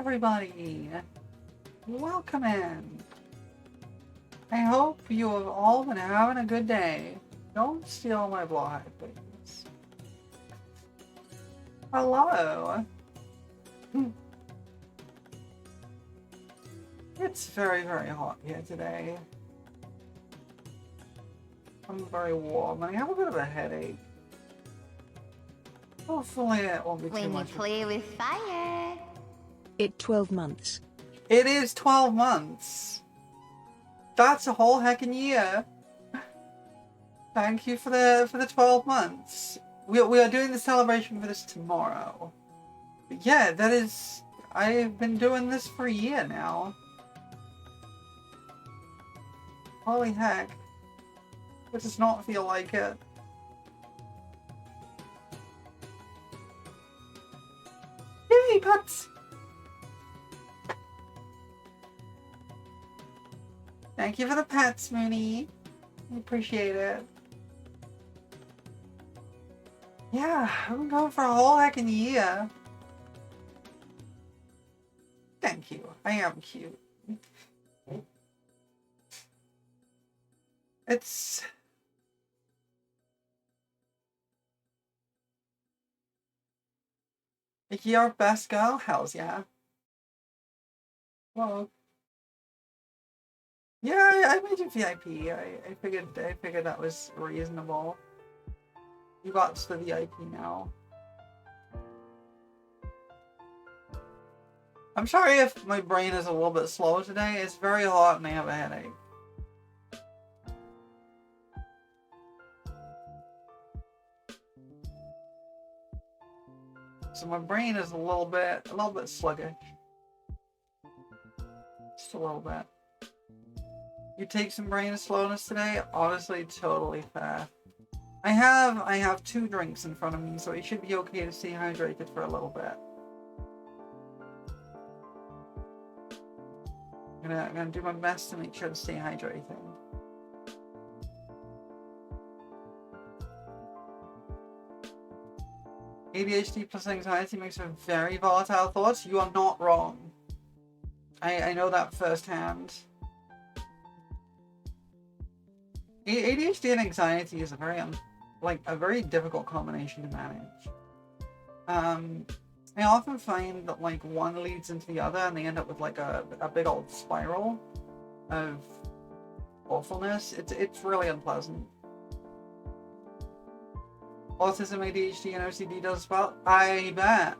everybody! Welcome in! I hope you have all been having a good day. Don't steal my blog, please. Hello! It's very, very hot here today. I'm very warm and I have a bit of a headache. Hopefully it won't be too much. When you play with fire. It's 12 months. It is 12 months. That's a whole heckin' year. Thank you for the 12 months. We are doing the celebration for this tomorrow. But yeah, that is... I've been doing this for a year now. Holy heck. It does not feel like it. Yay, pets! Thank you for the pets, Mooney. I appreciate it. Yeah, I've been going for a whole heckin' year. Thank you. I am cute. It's... Your best girl? Hells yeah. Well... Yeah, I made you VIP. I figured that was reasonable. You got to the VIP now. I'm sorry if my brain is a little bit slow today. It's very hot and I have a headache. So my brain is a little bit sluggish. Just a little bit. You take some brain slowness today? Honestly, totally fair. I have 2 drinks in front of me, so it should be okay to stay hydrated for a little bit. I'm gonna do my best to make sure to stay hydrated. ADHD plus anxiety makes for very volatile thoughts. You are not wrong. I know that firsthand. ADHD and anxiety is a very difficult combination to manage. I often find that one leads into the other and they end up with a big old spiral of awfulness. It's really unpleasant. Autism, ADHD, and OCD does as well? I bet.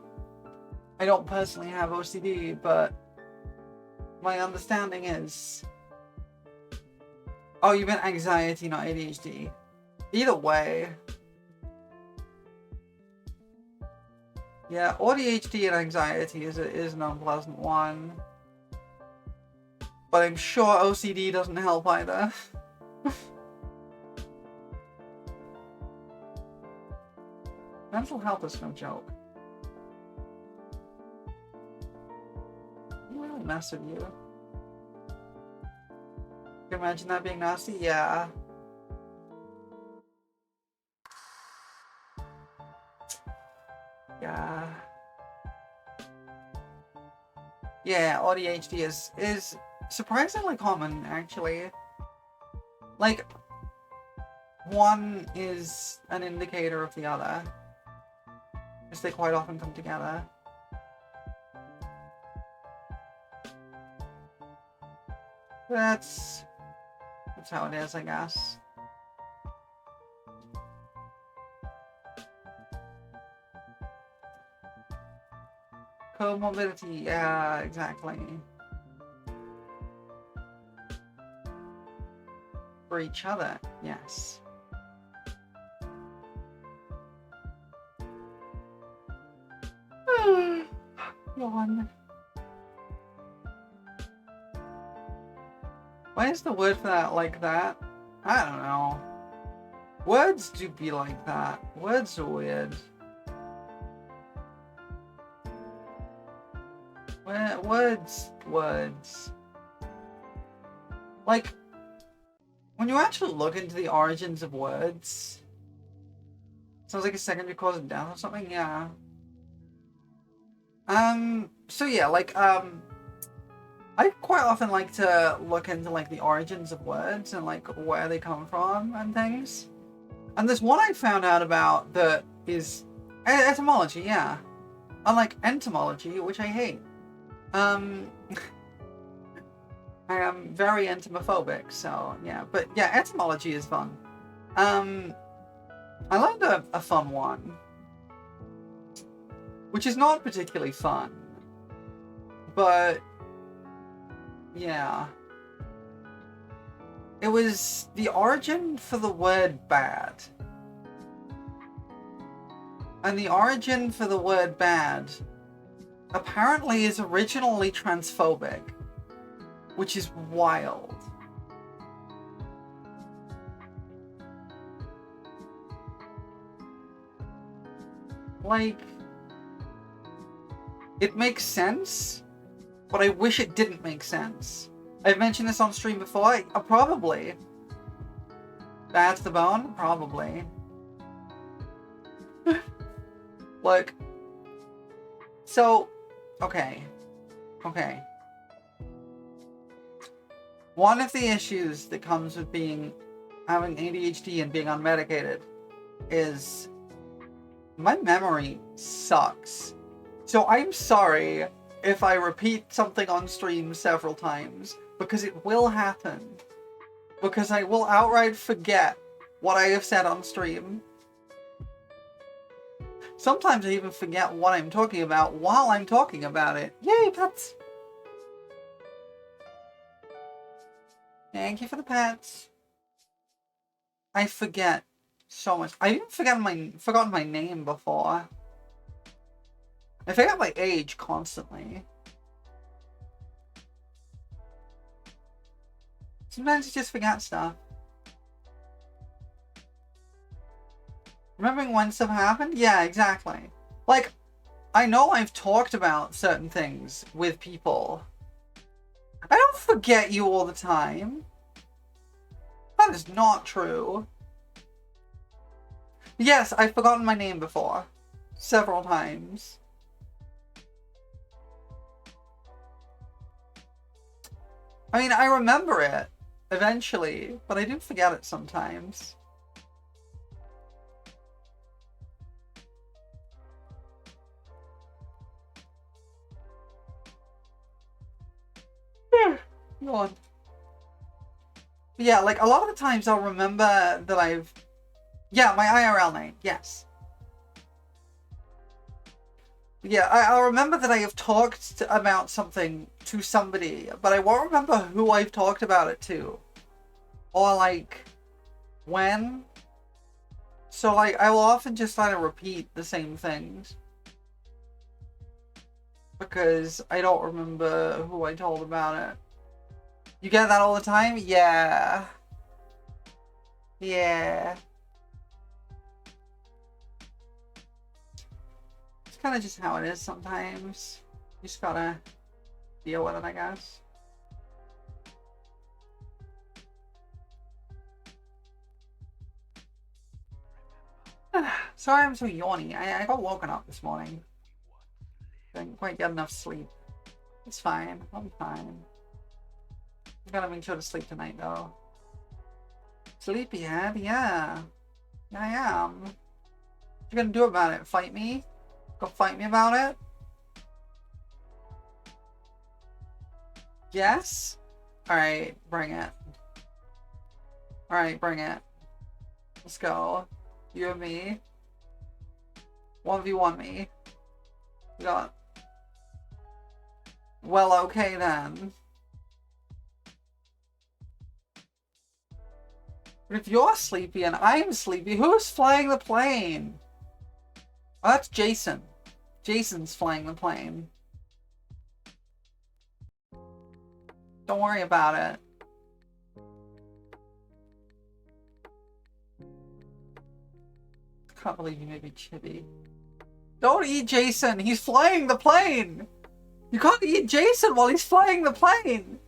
I don't personally have OCD, but my understanding is... Oh, you meant anxiety, not ADHD. Either way. Yeah, ADHD and anxiety is an unpleasant one. But I'm sure OCD doesn't help either. Mental health is no joke. I'm really mess with you. Can you imagine that being nasty? Yeah. Yeah. Yeah, ADHD is surprisingly common, actually. One is an indicator of the other. Because they quite often come together. That's how it is, I guess. Comorbidity, yeah, exactly. For each other, yes. Yawn. Why is the word for that like that? I don't know. Words do be like that. Words are weird. Words. When you actually look into the origins of words, sounds like a secondary cause of death or something, yeah. So yeah, like, I quite often like to look into, like, the origins of words and, like, where they come from and things. And there's one I found out about that is etymology, yeah. Unlike entomology, which I hate. I am very entomophobic, so yeah. But yeah, etymology is fun. I learned a fun one, which is not particularly fun, but yeah. It was the origin for the word bad. And the origin for the word bad apparently is originally transphobic, which is wild. Like, it makes sense, but I wish it didn't make sense. I've mentioned this on stream before. Probably. Bad to the bone? Probably. Look. So, okay. Okay. One of the issues that comes with having ADHD and being unmedicated is my memory sucks. So I'm sorry if I repeat something on stream several times, because it will happen. Because I will outright forget what I have said on stream. Sometimes I even forget what I'm talking about while I'm talking about it. Yay, pets! Thank you for the pets. I forget so much. I even forgotten my name before. I forget my age constantly. Sometimes you just forget stuff. Remembering when stuff happened? Yeah, exactly. Like, I know I've talked about certain things with people. I don't forget you all the time. That is not true. Yes, I've forgotten my name before. Several times. I mean, I remember it eventually, but I do forget it sometimes. Go on. Yeah, like, a lot of the times I'll remember that I've... Yeah, my IRL name, yes. Yeah, I'll remember that I have talked about something to somebody, but I won't remember who I've talked about it to. Or, like, when. So, like, I will often just try to repeat the same things. Because I don't remember who I told about it. You get that all the time? Yeah. Yeah. It's kind of just how it is sometimes. You just gotta deal with it, I guess. Sorry I'm so yawny. I got woken up this morning. Didn't quite get enough sleep. It's fine. I'll be fine. I gotta make sure to sleep tonight, though. Sleepyhead? Yeah. I am. What you gonna do about it? Fight me? Go fight me about it? Yes? Alright, bring it. Alright, bring it. Let's go. You and me. 1v1 me. We got... Well, okay then. But if you're sleepy and I'm sleepy, who's flying the plane? Oh, that's Jason. Jason's flying the plane. Don't worry about it. I can't believe you made me chippy. Don't eat Jason! He's flying the plane! You can't eat Jason while he's flying the plane!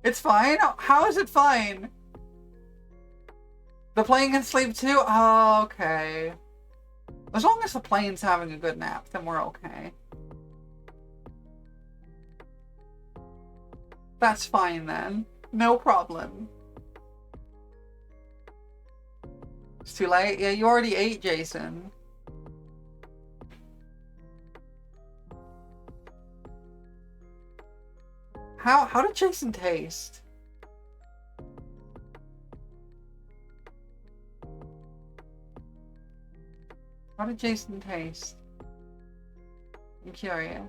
It's fine? How is it fine? The plane can sleep too? Oh, okay. As long as the plane's having a good nap, then we're okay. That's fine then. No problem. It's too late? Yeah, you already ate, Jason. How did Jason taste? How did Jason taste? I'm curious.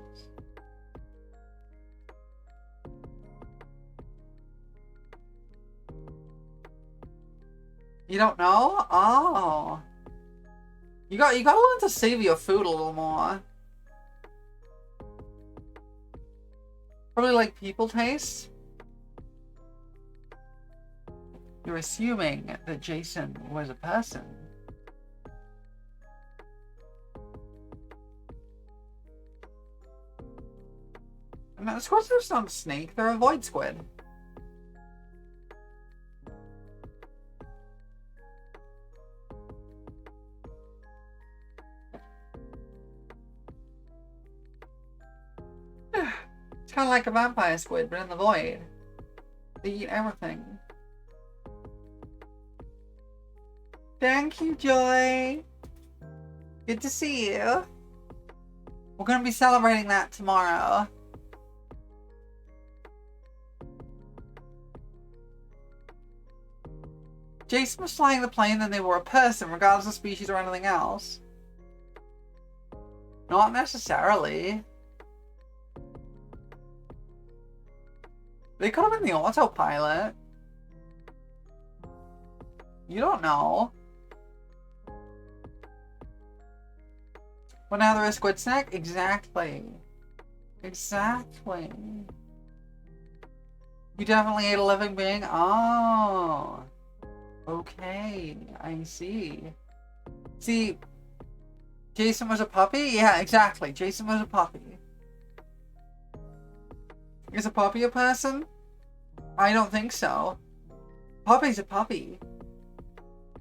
You don't know? Oh. You gotta learn to savor your food a little more. Probably like people taste. You're assuming that Jason was a person. No, squids are not a snake, they're a void squid. It's kind of like a vampire squid, but in the void. They eat everything. Thank you, Joy. Good to see you. We're gonna be celebrating that tomorrow. Jason was flying the plane and they were a person, regardless of species or anything else. Not necessarily. They could have been the autopilot. You don't know. Well, now they're a squid snack? Exactly. Exactly. You definitely ate a living being? Oh. Okay, I see. See, Jason was a puppy? Yeah, exactly. Jason was a puppy. Is a puppy a person? I don't think so. Puppy's a puppy.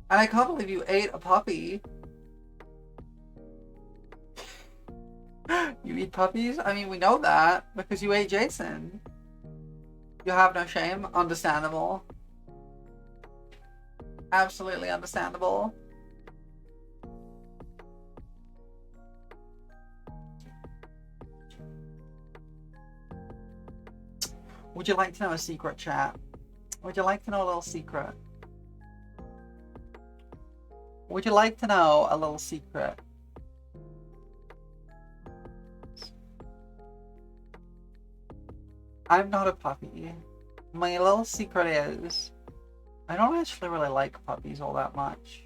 And I can't believe you ate a puppy. You eat puppies? I mean, we know that because you ate Jason. You have no shame? Understandable. Absolutely understandable. Would you like to know a secret, chat? Would you like to know a little secret? Would you like to know a little secret? I'm not a puppy. My little secret is I don't actually really like puppies all that much.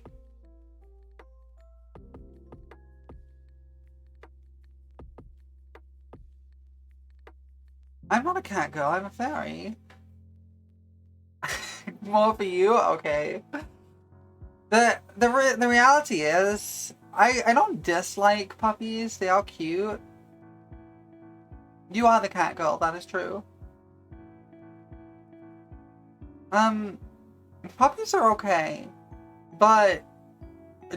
I'm not a cat girl, I'm a fairy. More for you? Okay. The reality is, I don't dislike puppies, they are cute. You are the cat girl, that is true. Puppies are okay, but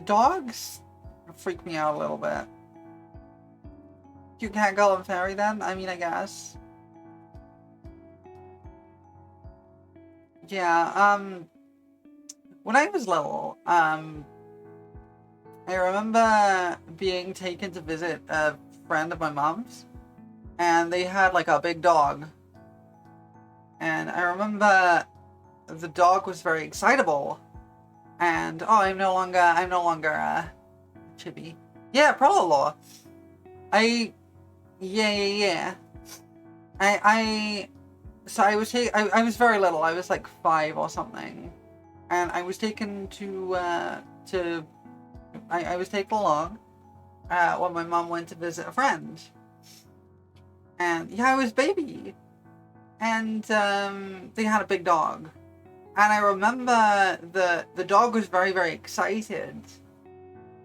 dogs freak me out a little bit. You cat girl and fairy then? I mean, I guess. Yeah, when I was little, I remember being taken to visit a friend of my mom's, and they had like a big dog. And I remember the dog was very excitable, and oh, I'm no longer chibi. Yeah, Prololaw. Yeah. So I was very little. I was like 5 or something, and I was taken to I was taken along when my mom went to visit a friend, and yeah, I was baby, and they had a big dog, and I remember the dog was very, very excited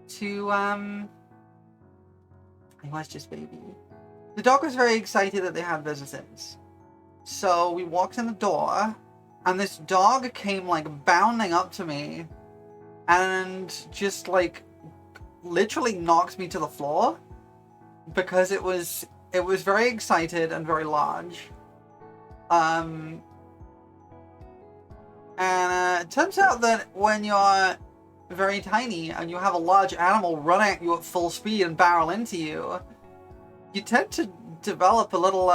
to I was just baby. The dog was very excited that they had visitors. So we walked in the door, and this dog came like bounding up to me, and just like literally knocked me to the floor because it was very excited and very large. And it turns out that when you're very tiny and you have a large animal run at you at full speed and barrel into you, you tend to develop a little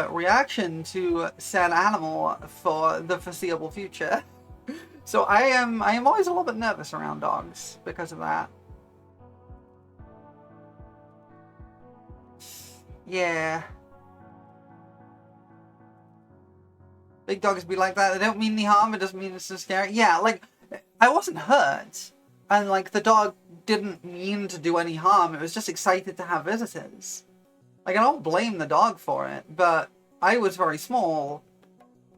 reaction to said animal for the foreseeable future. So I am always a little bit nervous around dogs because of that. Yeah. Big dogs be like that. They don't mean any harm. It doesn't mean it's so scary. Yeah, like, I wasn't hurt. And, like, the dog didn't mean to do any harm. It was just excited to have visitors. Like, I don't blame the dog for it. But I was very small.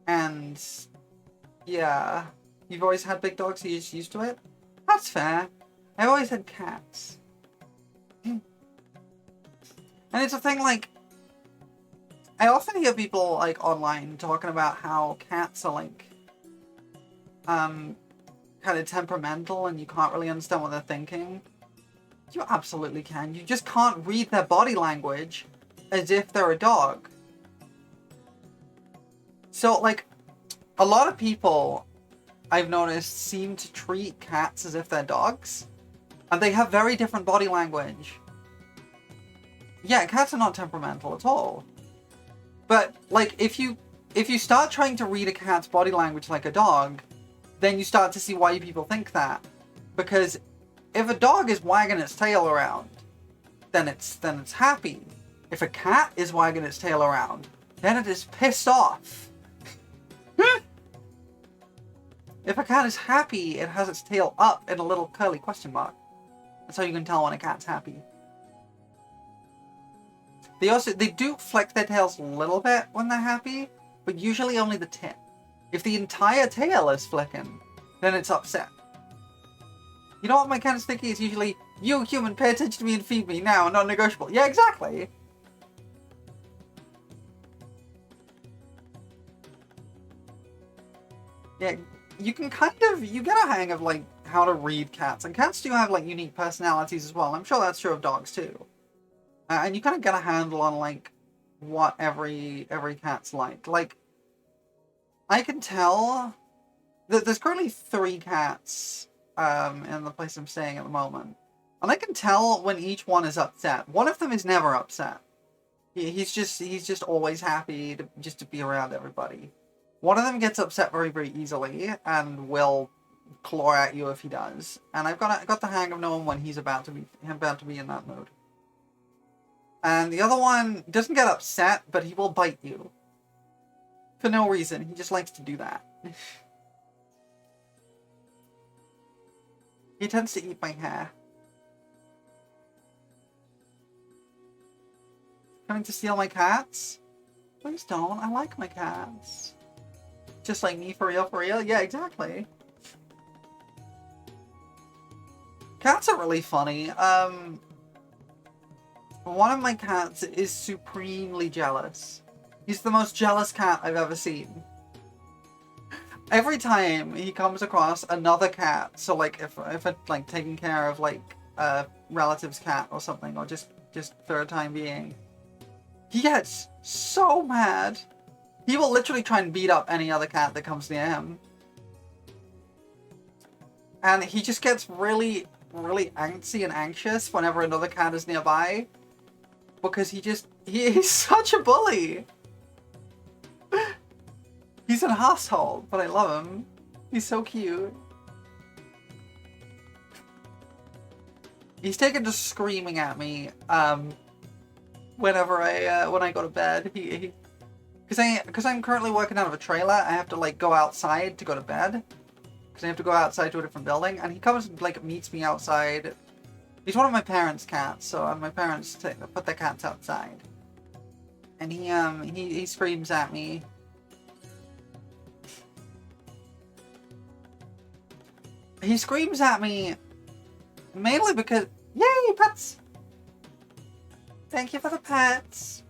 And, yeah. You've always had big dogs, so you're just used to it? That's fair. I've always had cats. And it's a thing, like, I often hear people, like, online talking about how cats are, like, kind of temperamental and you can't really understand what they're thinking. You absolutely can. You just can't read their body language as if they're a dog. So, like, a lot of people, I've noticed, seem to treat cats as if they're dogs. And they have very different body language. Yeah, cats are not temperamental at all. But, like, if you start trying to read a cat's body language like a dog, then you start to see why people think that. Because if a dog is wagging its tail around, then it's happy. If a cat is wagging its tail around, then it is pissed off. If a cat is happy, it has its tail up in a little curly question mark. That's how you can tell when a cat's happy. They do flick their tails a little bit when they're happy, but usually only the tip. If the entire tail is flicking, then it's upset. You know what my cat is thinking? It's usually, you human, pay attention to me and feed me now, non-negotiable. Yeah, exactly. Yeah, you can you get a hang of, like, how to read cats. And cats do have, like, unique personalities as well. I'm sure that's true of dogs, too. And you kind of get a handle on, like, what every cat's like. Like, I can tell that there's currently 3 cats in the place I'm staying at the moment. And I can tell when each one is upset. One of them is never upset. He's just always happy to be around everybody. One of them gets upset very, very easily and will claw at you if he does. And I've got the hang of knowing when he's about to be in that mood. And the other one doesn't get upset, but he will bite you. For no reason. He just likes to do that. He tends to eat my hair. Coming to steal my cats? Please don't. I like my cats. Just like me, for real, for real? Yeah, exactly. Cats are really funny. One of my cats is supremely jealous. He's the most jealous cat I've ever seen. Every time he comes across another cat, so like if I'm like taking care of like a relative's cat or something, or just for a time being, he gets so mad. He will literally try and beat up any other cat that comes near him. And he just gets really, really antsy and anxious whenever another cat is nearby. Because he's such a bully. He's an asshole, but I love him. He's so cute. He's taken to screaming at me whenever when I go to bed. Because I'm currently working out of a trailer, I have to like go outside to go to bed. Because I have to go outside to a different building, and he comes and like meets me outside. He's one of my parents' cats, so my parents put their cats outside. And he screams at me. He screams at me mainly because, yay, pets! Thank you for the pets.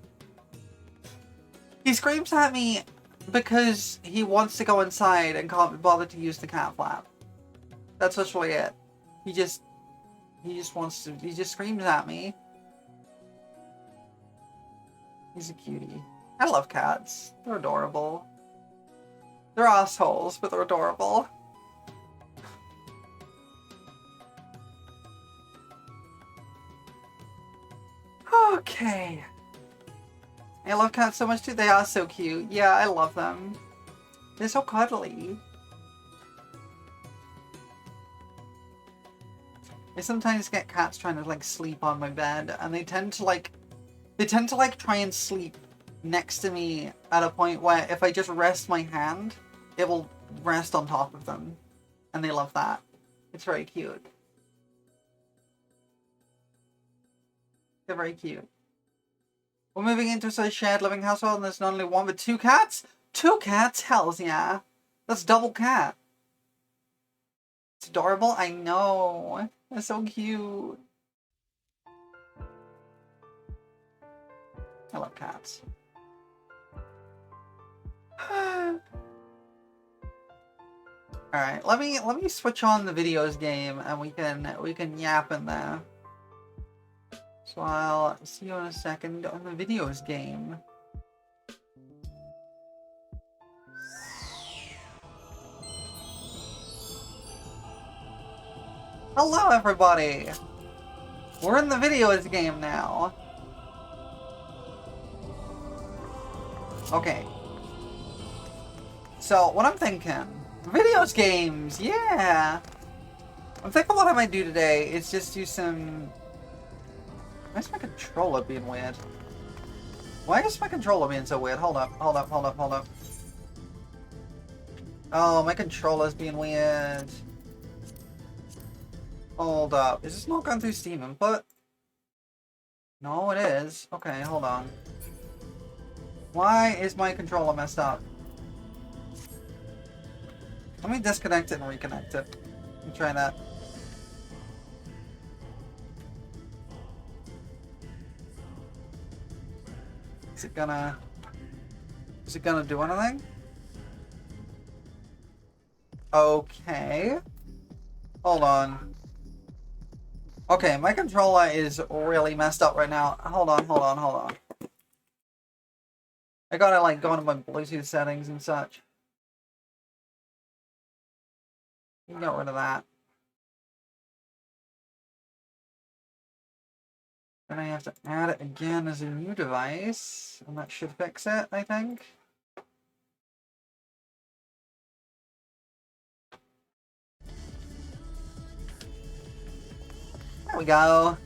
He screams at me because he wants to go inside and can't be bothered to use the cat flap. That's literally it. He just wants to, he just screams at me. He's a cutie. I love cats. They're adorable. They're assholes, but they're adorable. Okay. I love cats so much too. They are so cute. Yeah, I love them. They're so cuddly. I sometimes get cats trying to like sleep on my bed, and they tend to like try and sleep next to me at a point where if I just rest my hand, it will rest on top of them. And they love that. It's very cute. They're very cute. We're moving into a shared living household, and there's not only one but 2 cats? 2 cats? Hells yeah. That's double cat. It's adorable. I know. They're so cute. I love cats. Alright, let me switch on the videos game and we can yap in there. So I'll see you in a second on the videos game. Hello everybody! We're in the videos game now. Okay. So, what I'm thinking... Videos games! Yeah! I'm thinking what I might do today is just do some... Why is my controller being weird? Why is my controller being so weird? Hold up, hold up, hold up, hold up. Oh, my controller's being weird. Hold up. Is this not going through Steam input? No, it is. Okay, hold on. Why is my controller messed up? Let me disconnect it and reconnect it. Let me try that. Is it gonna do anything? Okay. Hold on. Okay, my controller is really messed up right now. Hold on, hold on, hold on. I gotta like go into my Bluetooth settings and such. Get rid of that. Then I have to add it again as a new device, and that should fix it, I think. There we go.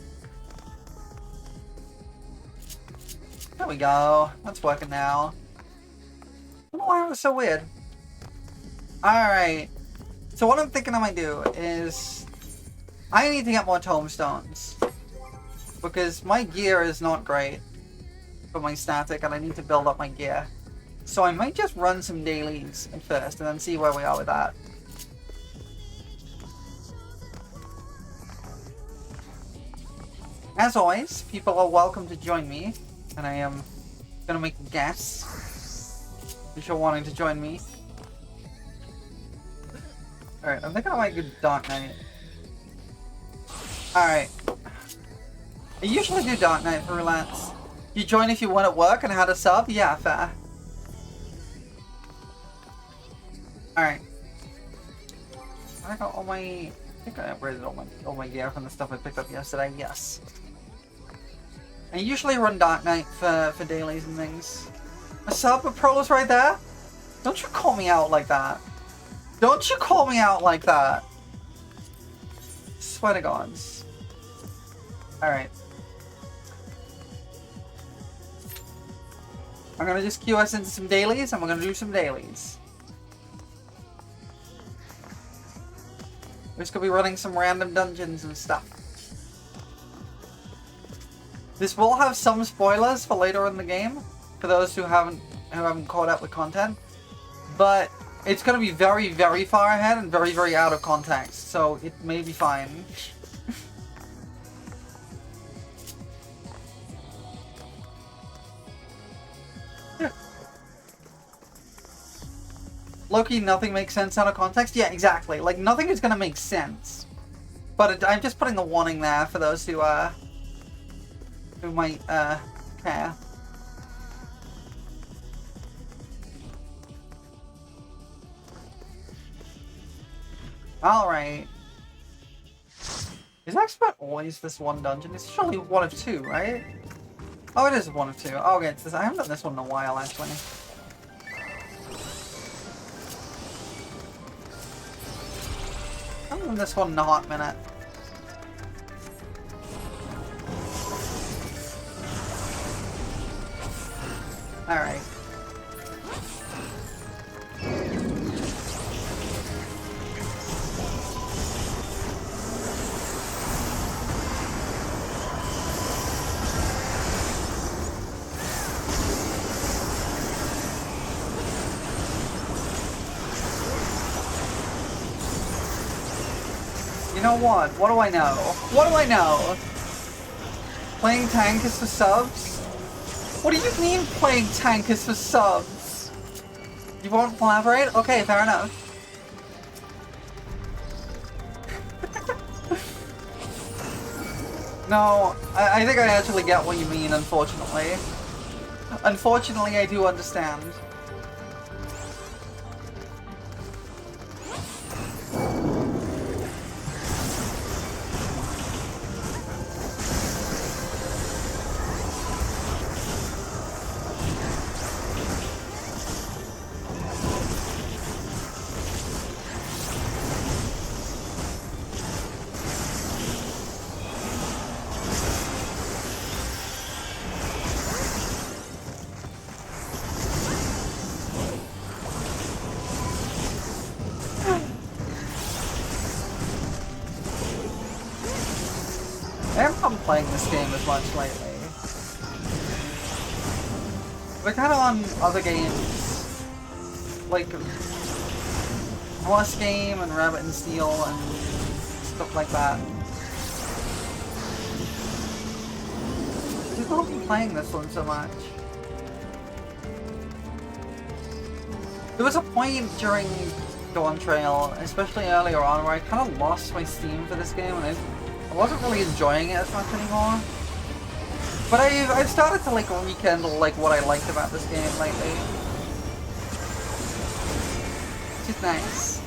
There we go. That's working now. I don't know why it was so weird. Alright. So what I'm thinking I might do is... I need to get more tombstones. Because my gear is not great for my static, and I need to build up my gear. So I might just run some dailies at first, and then see where we are with that. As always, people are welcome to join me, and I am going to make a guess if you're wanting to join me. Alright, I'm thinking I might go Dark Knight. Alright. I usually do Dark Knight for relance. You join if you want at work and had a sub? Yeah, fair. Alright. I got all my... I think I upgraded all my gear from the stuff I picked up yesterday, yes. I usually run Dark Knight for dailies and things. A sub of Prolos right there? Don't you call me out like that. Don't you call me out like that. Swear to gods. Alright. I'm gonna just queue us into some dailies, and we're gonna do some dailies. We're just gonna be running some random dungeons and stuff. This will have some spoilers for later in the game, for those who haven't caught up with content. But it's gonna be very, very far ahead and very, very out of context, so it may be fine. Loki, nothing makes sense out of context? Yeah, exactly. Like, nothing is gonna make sense. But I'm just putting the warning there for those who might care. Alright. Is Expert always this one dungeon? It's surely one of two, right? Oh, it is one of two. Oh, okay, it's this. I haven't done this one in a while, actually. I haven't done this one in a hot minute. Alright. You know what? What do I know? What do I know? Playing tank is for subs? What do you mean playing tank is for subs? You won't collaborate? Okay, fair enough. No, I think I actually get what you mean, unfortunately. Unfortunately, I do understand. I haven't been playing this game as much lately. We're kind of on other games, like Horse Game and Rabbit and Steel and stuff like that. We've not been playing this one so much. There was a point during Dawn Trail, especially earlier on, where I kind of lost my steam for this game and I wasn't really enjoying it as much anymore. But I've started to like rekindle like what I liked about this game lately. Which is nice.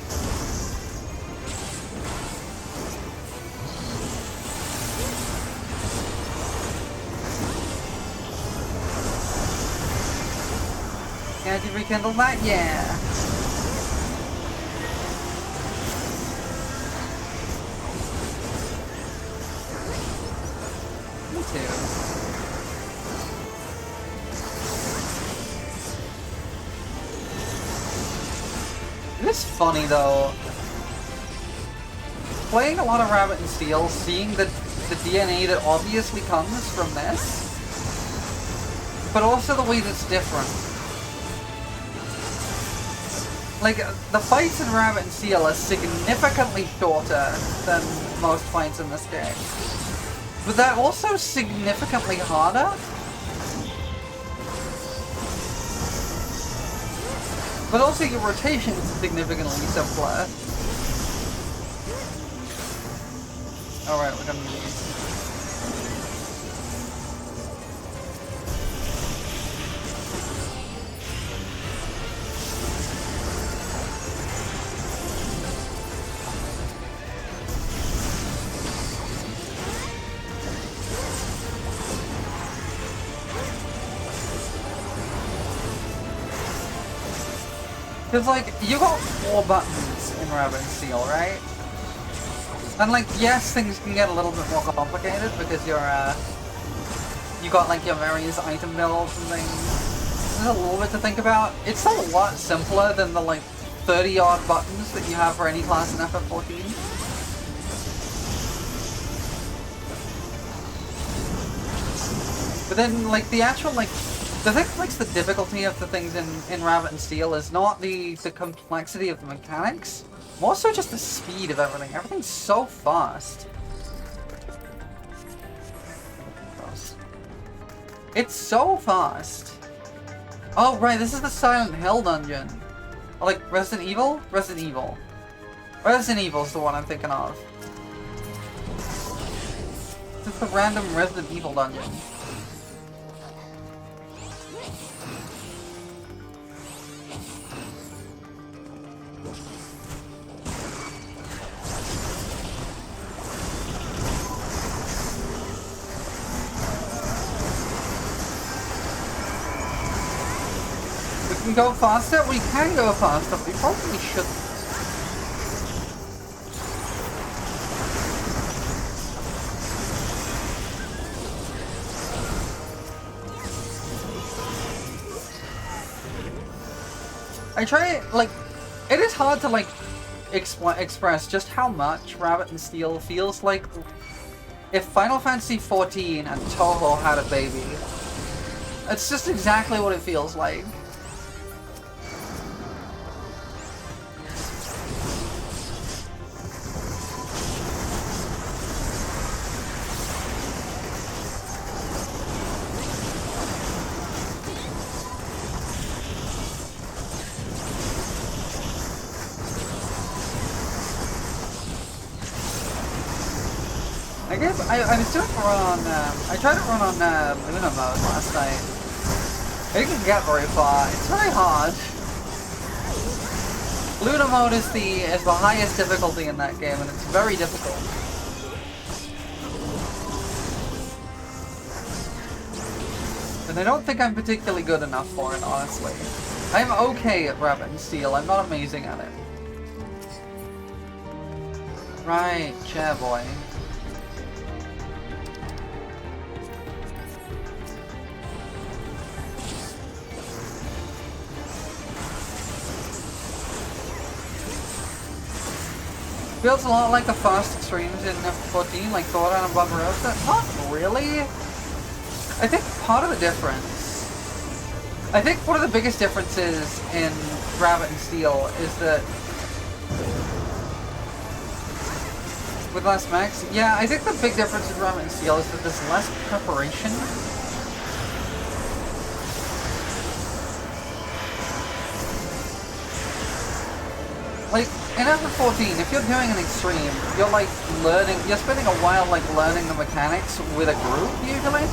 Can you rekindle that? Yeah. Me too. It's funny though. Playing a lot of Rabbit and Steel, seeing the DNA that obviously comes from this, but also the way that's different. Like, the fights in Rabbit and Steel are significantly shorter than most fights in this game. But they're also significantly harder. But also your rotation is significantly simpler. Alright, we're gonna do these. Because, like, you got 4 buttons in Rabbit and Steel, right? And, like, yes, things can get a little bit more complicated because you're, you got, like, your various item builds and things. There's a little bit to think about. It's still a lot simpler than the, like, 30-odd buttons that you have for any class in FF14. But then, like, the actual, like, the thing that makes the difficulty of the things in Rabbit and Steel is not the complexity of the mechanics, more so just the speed of everything. Everything's so fast. It's so fast. Oh, right, this is the Silent Hill dungeon. Oh, like Resident Evil? Resident Evil. Resident Evil's the one I'm thinking of. Just a random Resident Evil dungeon. We can go faster? We can go faster, we probably shouldn't. I try, like, it is hard to, like, express just how much Rabbit and Steel feels like if Final Fantasy XIV and Toho had a baby. It's just exactly what it feels like. I guess I was doing a run on, I tried to run on Luna mode last night. I didn't get very far. It's very hard. Luna mode is the highest difficulty in that game, and it's very difficult. And I don't think I'm particularly good enough for it, honestly. I'm okay at Rabbit and Steel. I'm not amazing at it. Right, chair boy. Feels a lot like the fast extremes in FFXIV, like Thora and Barbarossa. Not really. I think part of the difference... I think one of the biggest differences in Rabbit and Steel is that... With less mechs? Yeah, I think the big difference in Rabbit and Steel is that there's less preparation. Like, in FF14, if you're doing an extreme, you're like you're spending a while like learning the mechanics with a group, usually.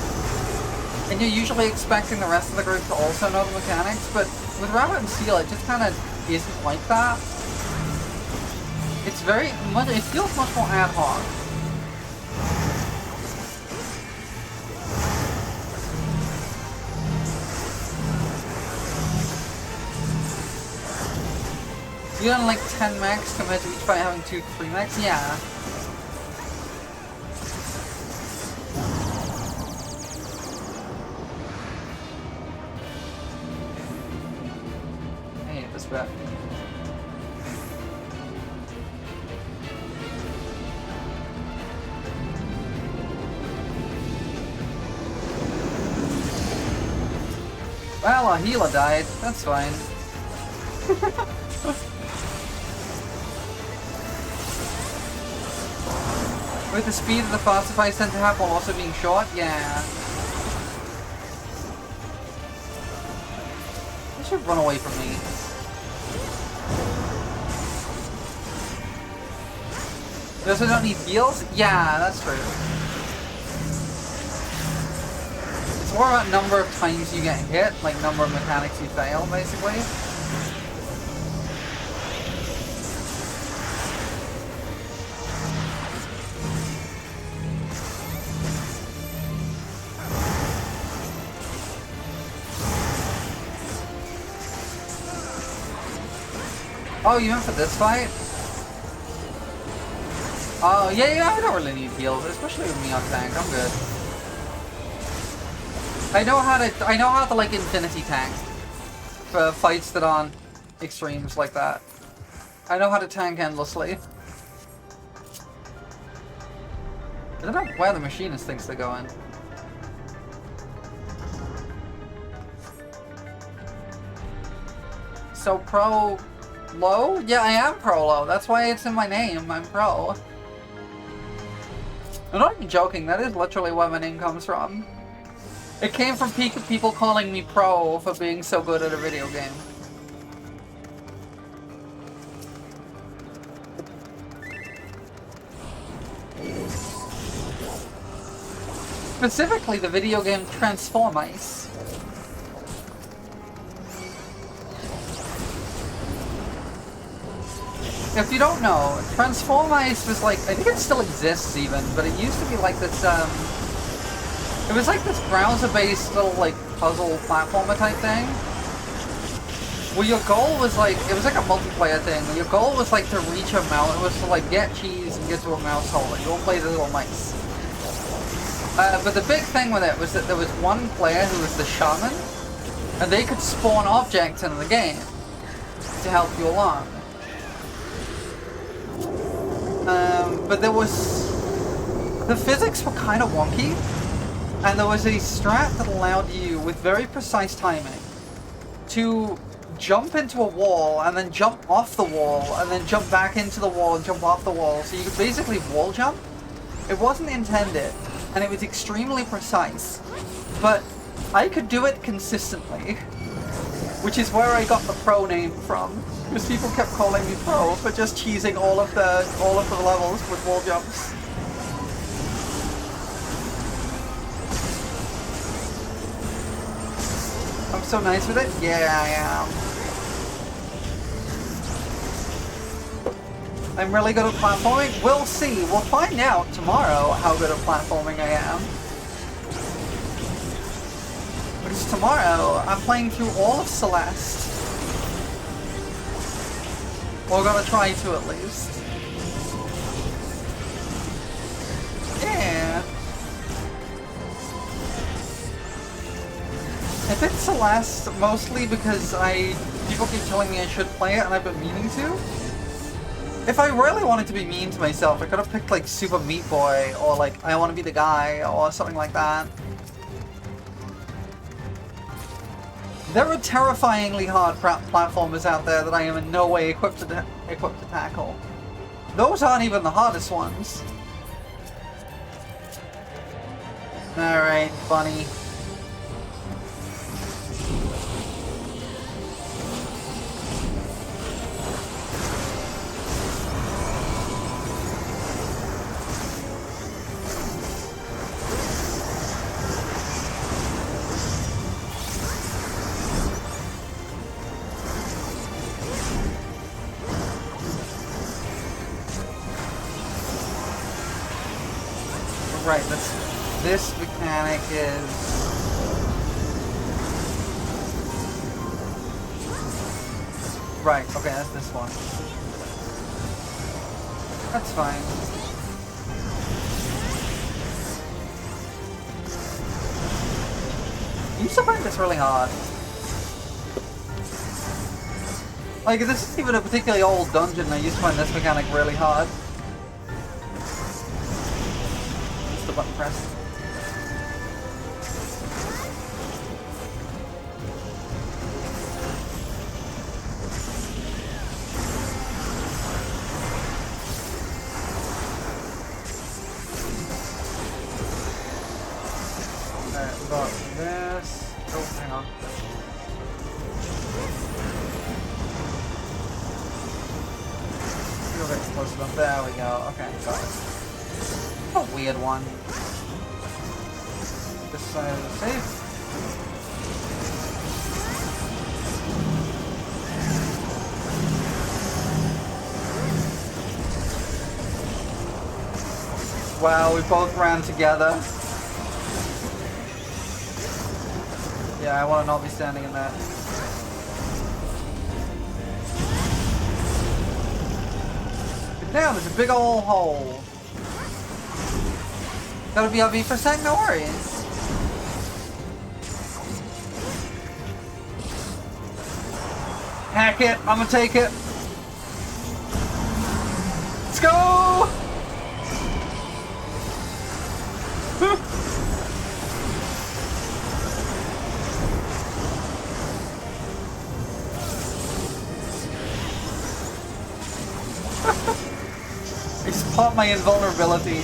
And you're usually expecting the rest of the group to also know the mechanics, but with Rabbit and Steel, it just kind of isn't like that. It's it feels much more ad hoc. You done like 10 mechs compared to each fight having 2-3 mechs? Yeah. I hate this bit. Well, a healer died. That's fine. With the speed that the faster fights tend to have while also being short? Yeah. They should run away from me. They also don't need heals? Yeah, that's true. It's more about number of times you get hit, like number of mechanics you fail, basically. Oh, you meant for this fight? Oh, yeah, I don't really need heals, especially with me on tank. I'm good. I know how to like infinity tank for fights that aren't extremes like that. I know how to tank endlessly. I don't know where the machinist thinks they're going. So pro low? Yeah, I am pro low. That's why it's in my name. I'm pro. I'm not even joking. That is literally where my name comes from. It came from people calling me pro for being so good at a video game. Specifically the video game Transform Ice. If you don't know, Transform Ice was like, I think it still exists even, but it used to be like this, it was like this browser-based little like puzzle platformer type thing. Where your goal was like, it was like a multiplayer thing, where your goal was like to reach a mouse, it was to like get cheese and get to a mouse hole, and you all play the little mice. But the big thing with it was that there was one player who was the shaman, and they could spawn objects into the game to help you along. But there was... the physics were kind of wonky, and there was a strat that allowed you, with very precise timing, to jump into a wall, and then jump off the wall, and then jump back into the wall and jump off the wall, so you could basically wall jump. It wasn't intended, and it was extremely precise, but I could do it consistently, which is where I got the pro name from. Because people kept calling me pro for just cheesing all of the levels with wall jumps. I'm so nice with it? Yeah, I am. I'm really good at platforming? We'll see. We'll find out tomorrow how good at platforming I am. Because tomorrow, I'm playing through all of Celeste. We're gonna try to at least. Yeah. I picked Celeste mostly because people keep telling me I should play it and I've been meaning to. If I really wanted to be mean to myself, I could have picked like Super Meat Boy or like I Want to Be the Guy or something like that. There are terrifyingly hard platformers out there that I am in no way equipped to tackle. Those aren't even the hardest ones. Alright, bunny. Right, this mechanic is... Right, okay, that's this one. That's fine. I used to find this really hard. Like, this isn't even a particularly old dungeon, I used to find this mechanic really hard. Button press. Alright, we got this. Oh, hang on. We'll get close enough. There we go. Okay, got it. A weird one. This side of the safe. Wow, we both ran together. Yeah, I want to not be standing in that. Get down, there's a big old hole. Gotta be LV for a sec, no worries. Hack it, I'm gonna take it. Let's go! I just popped my invulnerability.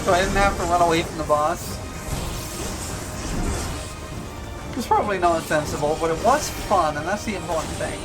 So I didn't have to run away from the boss. It was probably not sensible, but it was fun, and that's the important thing.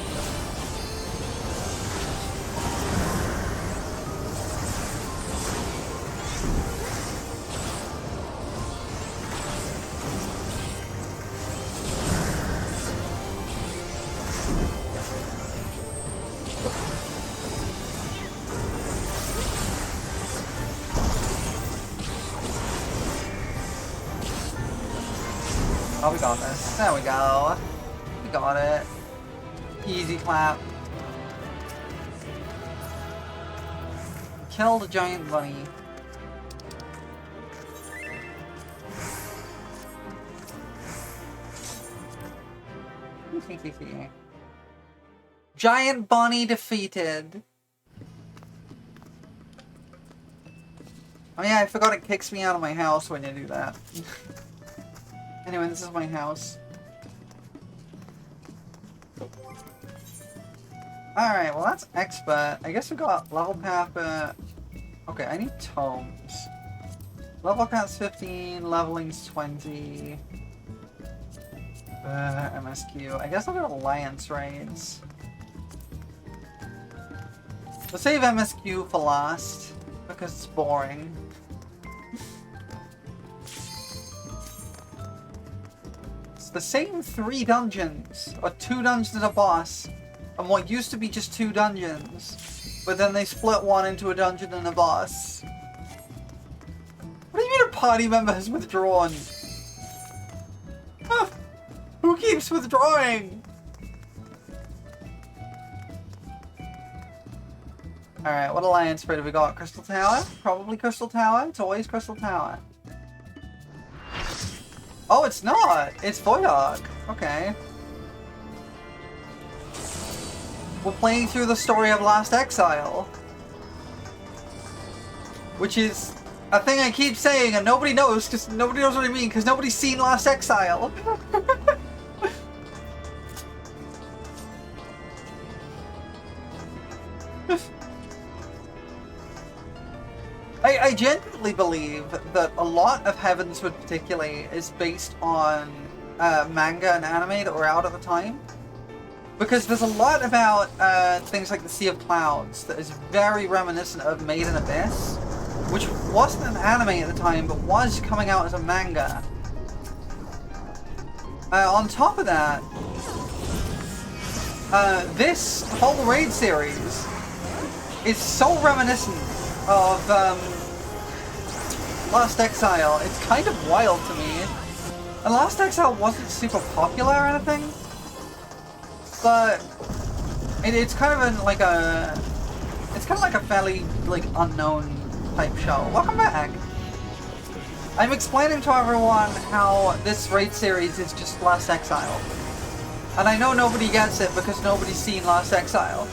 We got this. There we go. We got it. Easy clap. Kill the giant bunny. Giant bunny defeated. Oh yeah, I forgot it kicks me out of my house when you do that. Anyway, this is my house. Alright, well that's expert. I guess we got level cap okay, I need tomes. Level cap's 15, leveling's 20. MSQ. I guess I'll do alliance raids. We'll save MSQ for last, because it's boring. It's the same 3 dungeons, or 2 dungeons and a boss, and what used to be just 2 dungeons, but then they split one into a dungeon and a boss. What do you mean a party member has withdrawn? Huh. Who keeps withdrawing? Alright, what alliance raid have we got? Crystal Tower? Probably Crystal Tower. It's always Crystal Tower. Oh, it's not! It's Voyark. Okay. We're playing through the story of Last Exile. Which is a thing I keep saying and nobody knows, because nobody knows what I mean, because nobody's seen Last Exile. I genuinely believe that a lot of Heavenswood particularly is based on manga and anime that were out at the time. Because there's a lot about things like the Sea of Clouds that is very reminiscent of Made in Abyss, which wasn't an anime at the time, but was coming out as a manga. On top of that, this whole raid series is so reminiscent of Last Exile. It's kind of wild to me. And Last Exile wasn't super popular or anything, but it's kind of like a fairly like unknown type show. Welcome back. I'm explaining to everyone how this raid series is just Last Exile, and I know nobody gets it because nobody's seen Last Exile.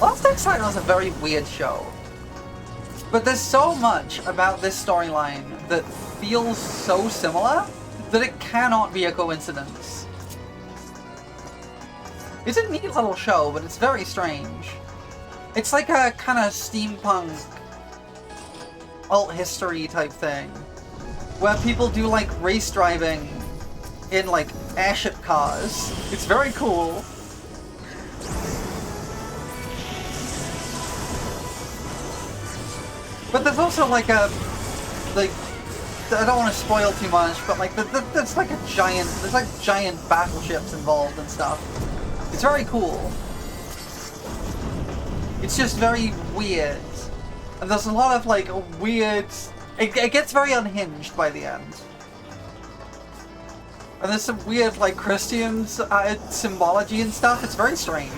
Last Exile is a very weird show, but there's so much about this storyline that feels so similar that it cannot be a coincidence. It's a neat little show, but it's very strange. It's like a kind of steampunk alt history type thing, where people do like race driving in like airship cars. It's very cool. But there's also like a, like, I don't want to spoil too much, but like there's like there's like giant battleships involved and stuff. It's very cool. It's just very weird. And there's a lot of like weird, it gets very unhinged by the end. And there's some weird like Christian symbology and stuff. It's very strange.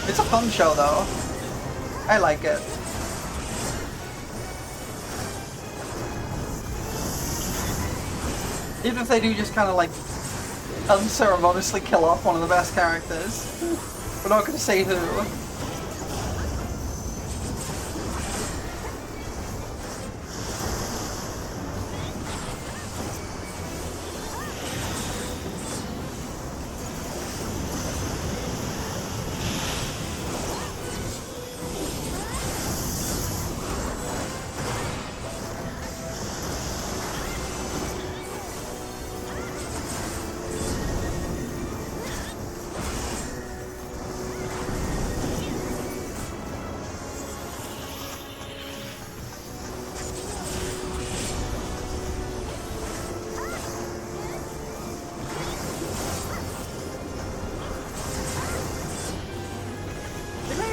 It's a fun show though. I like it. Even if they do just kind of like unceremoniously kill off one of the best characters. We're not going to say who.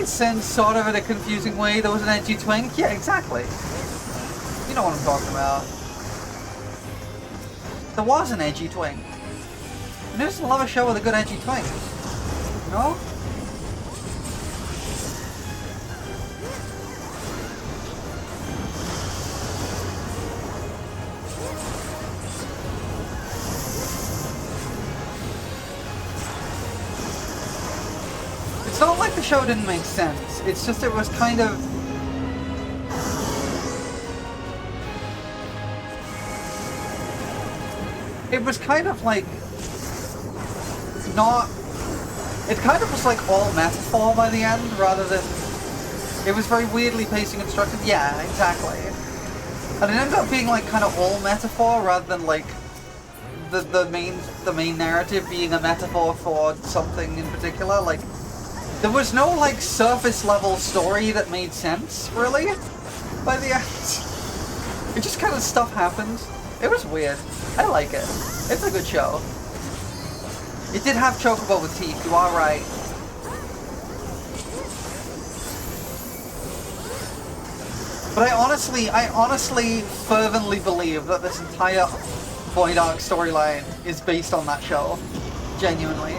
sense, sort of in a confusing way. There was an edgy twink. Yeah, exactly. You know what I'm talking about. There was an edgy twink. And who doesn't love a show with a good edgy twink? You know? It's not like the show didn't make sense. It's just it was kind of... It was kind of like... not... It kind of was like all metaphor by the end, rather than... It was very weirdly pacing and structured. Yeah, exactly. And it ended up being like kind of all metaphor, rather than like... the main narrative being a metaphor for something in particular. Like... There was no, like, surface-level story that made sense, really, by the end. It just kind of stuff happened. It was weird. I like it. It's a good show. It did have Chocobo with teeth, you are right. But I honestly fervently believe that this entire Void Arc storyline is based on that show. Genuinely.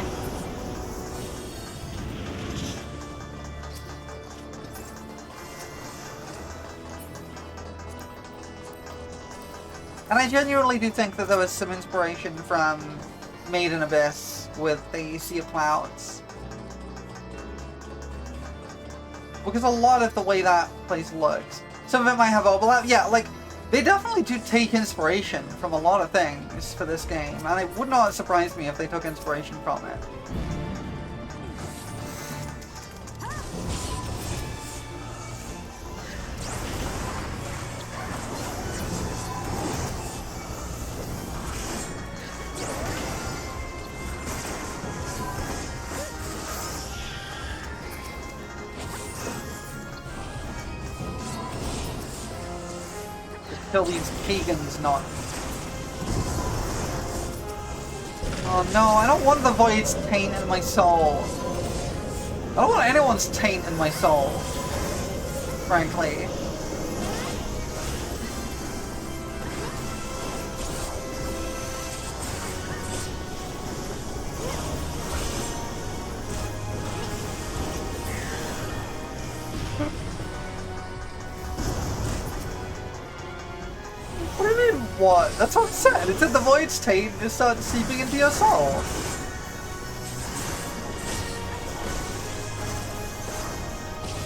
And I genuinely do think that there was some inspiration from Made in Abyss with the Sea of Clouds. Because a lot of the way that place looks, some of it might have overlap. Yeah, like, they definitely do take inspiration from a lot of things for this game, and it would not surprise me if they took inspiration from it. Kill these pagans, not. Oh no, I don't want the Void's taint in my soul. I don't want anyone's taint in my soul, frankly. What? That's what it said. It said the Void's taint is starting seeping into your soul.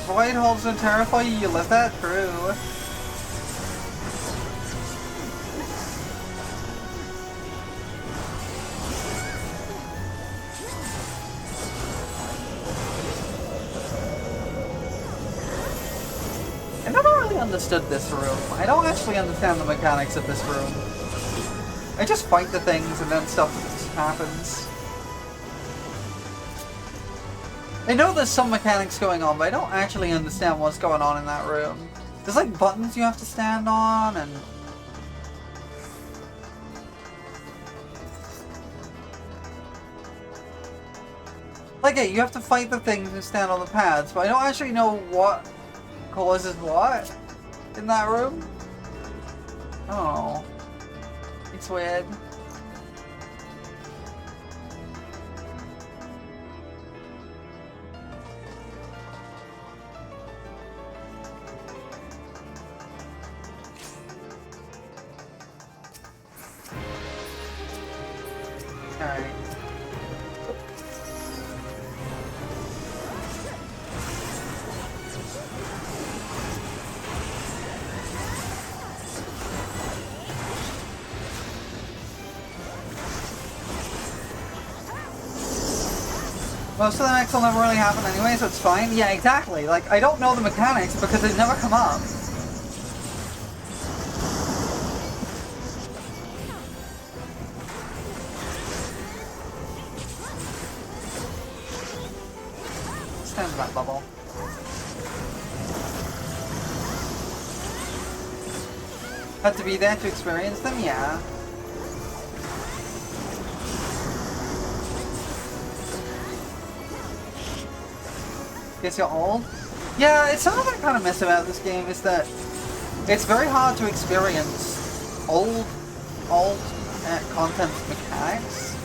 Void holds and terrify you, you live that through. Understood this room. I don't actually understand the mechanics of this room. I just fight the things and then stuff just happens. I know there's some mechanics going on, but I don't actually understand what's going on in that room. There's like buttons you have to stand on and... Like, yeah, you have to fight the things and stand on the pads, but I don't actually know what causes what in that room. Oh. It's weird. Alright. Most of the mechs will never really happen anyway, so it's fine. Yeah, exactly. Like, I don't know the mechanics because they never come up. Stand in that bubble. Had to be there to experience them? Yeah. Guess you're old? Yeah, it's something I kind of miss about this game is that it's very hard to experience old content mechanics.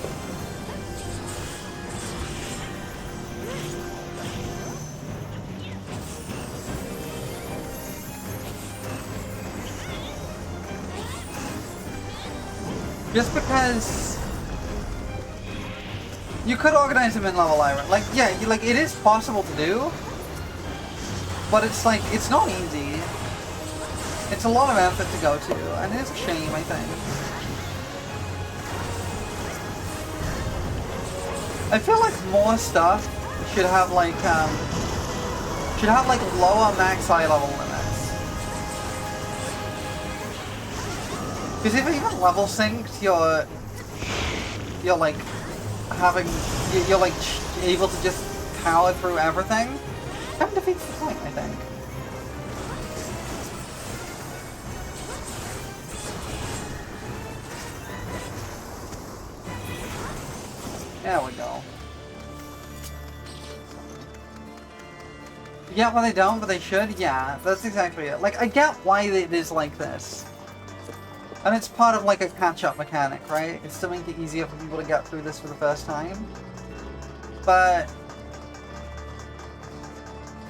Just because you could organize them in level iron. Like, yeah, like it is possible to do, but it's like, it's not easy. It's a lot of effort to go to, and it's a shame, I think. I feel like more stuff should have like lower max eye level limits. Because if even level synced, you're like having, you're like able to just power through everything. That defeats the point, I think. There we go. Yeah, well they don't, but they should? Yeah, that's exactly it. Like, I get why it is like this. And it's part of like a catch-up mechanic, right? It's to make it easier for people to get through this for the first time. But...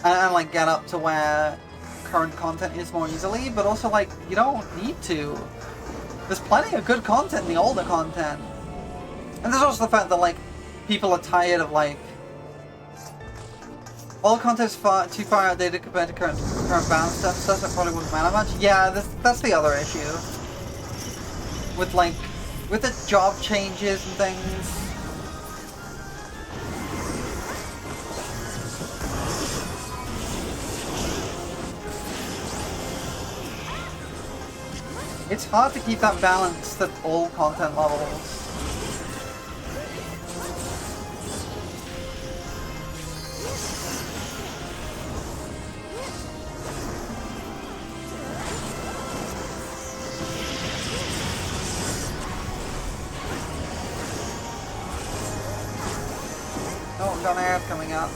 and like get up to where current content is more easily, but also like, you don't need to. There's plenty of good content in the older content. And there's also the fact that like, people are tired of like, all content's too far outdated compared to current bound stuff that probably wouldn't matter much. Yeah, that's the other issue. With like, with the job changes and things. It's hard to keep that balance at all content levels. Oh, we've got an air coming up.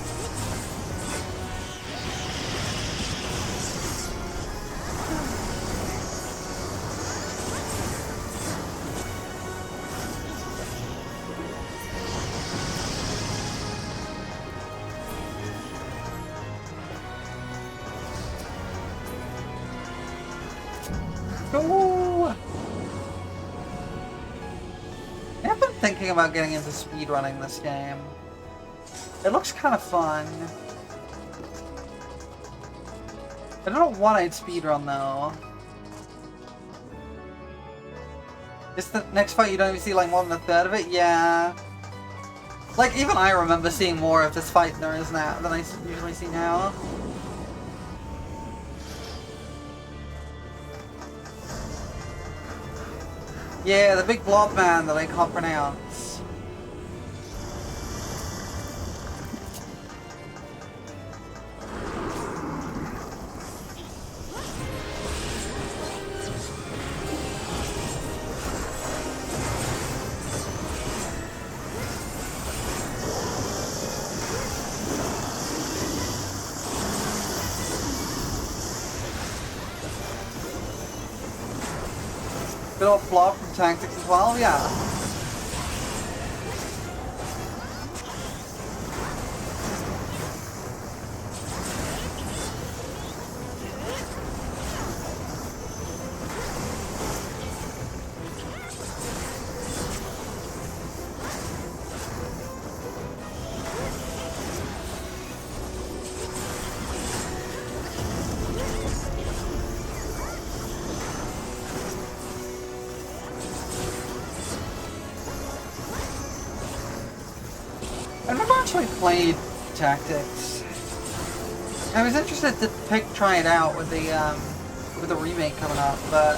Go! I've been thinking about getting into speedrunning this game. It looks kind of fun. I don't know what I'd speedrun though. Is the next fight you don't even see like more than a third of it? Yeah. Like even I remember seeing more of this fight than there is now than I usually see now. Yeah, the big blob man that I can't pronounce. Good old blob from Tactics as well, yeah. I've never actually played Tactics. I was interested to try it out with the remake coming up, but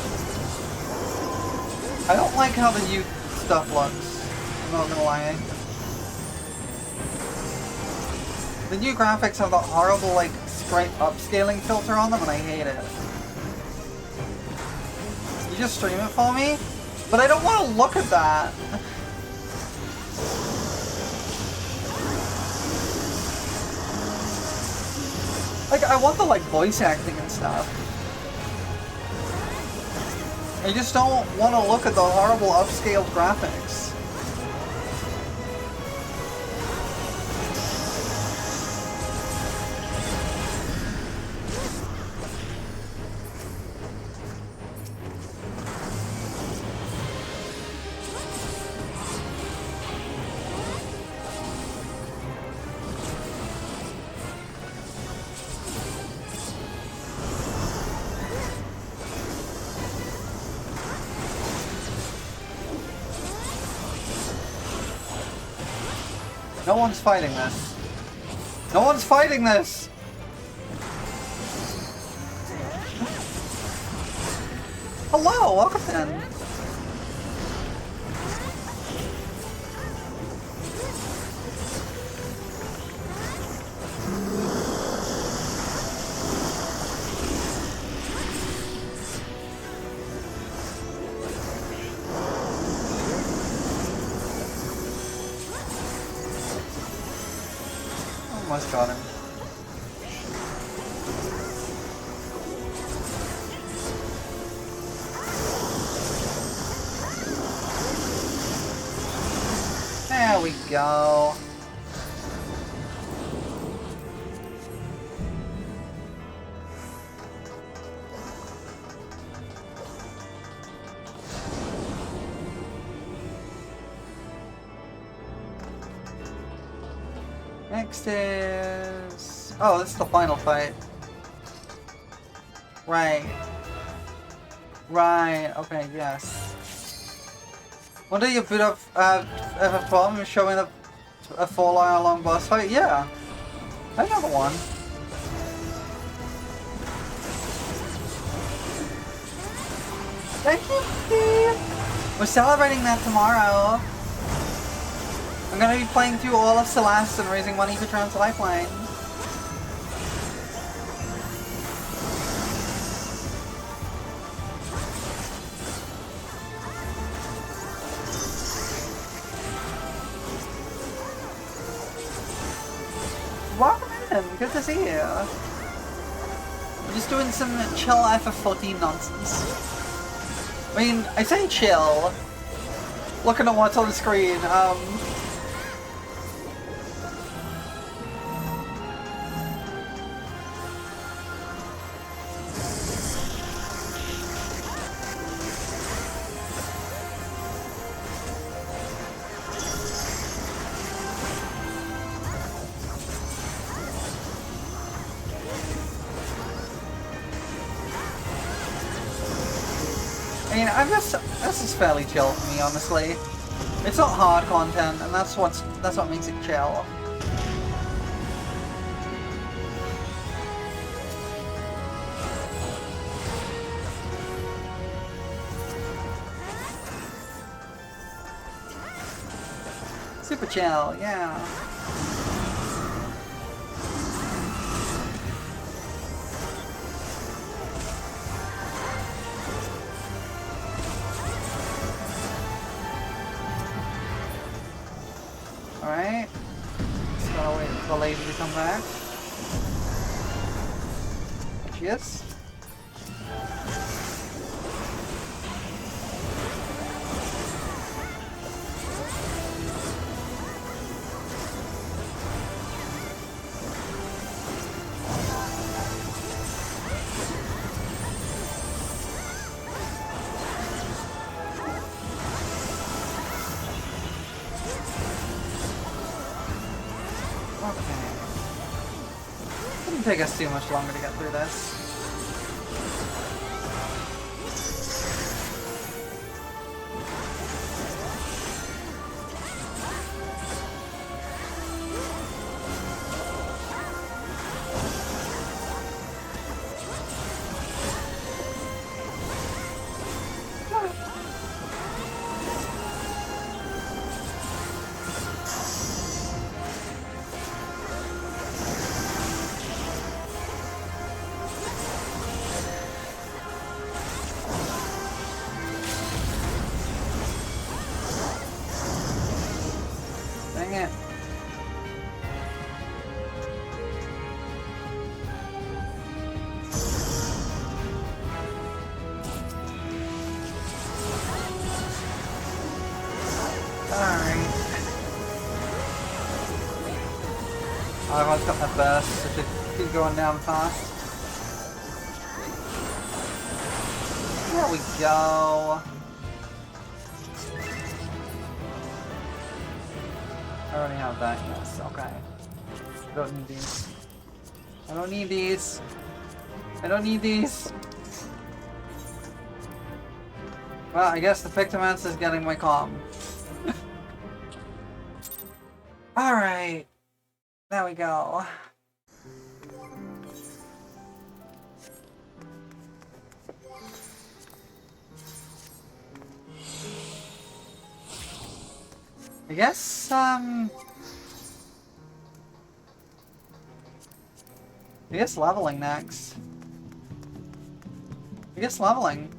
I don't like how the new stuff looks. I'm not gonna lie. The new graphics have that horrible like straight upscaling filter on them, and I hate it. You just stream it for me? But I don't want to look at that. Like, I want the, like, voice acting and stuff. I just don't want to look at the horrible upscaled graphics. No one's fighting this. No one's fighting this! Hello, welcome in. Almost got him. There we go. Next is... Oh, this is the final fight. Right. Right, okay, yes. One day you boot up FF12 and showing a 4-hour long boss fight? Yeah. I know the one. Thank you, Steve! We're celebrating that tomorrow. I'm gonna be playing through all of Celeste and raising money for Trans Lifeline. Welcome in, good to see you. I'm just doing some chill FF14 nonsense. I mean, I say chill. Looking at what's on the screen, I mean, this is fairly chill for me, honestly. It's not hard content, and that's what makes it chill. Super chill, yeah. Alright. Just gotta wait for the lady to come back. There she is. Shouldn't take us too much longer to get through this. Everyone's got their burst, so they keep going down fast. There we go. I already have that, yes, okay. I don't need these. I don't need these. I don't need these. Well, I guess the Pictomancer is getting my comm. Alright. There we go. I guess leveling next. I guess leveling.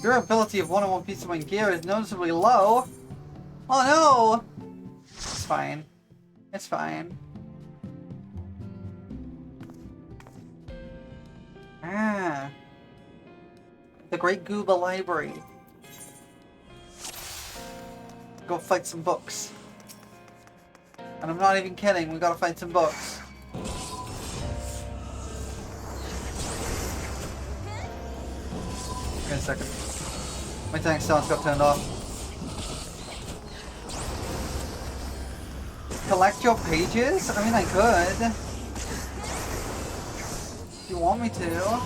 Durability of one-on-one piece of my gear is noticeably low. Oh no! It's fine. It's fine. Ah. The Great Gooba Library. Go fight some books. And I'm not even kidding, we gotta fight some books. Wait a second. My tank sounds got turned off. Collect your pages? I mean, I could. If you want me to.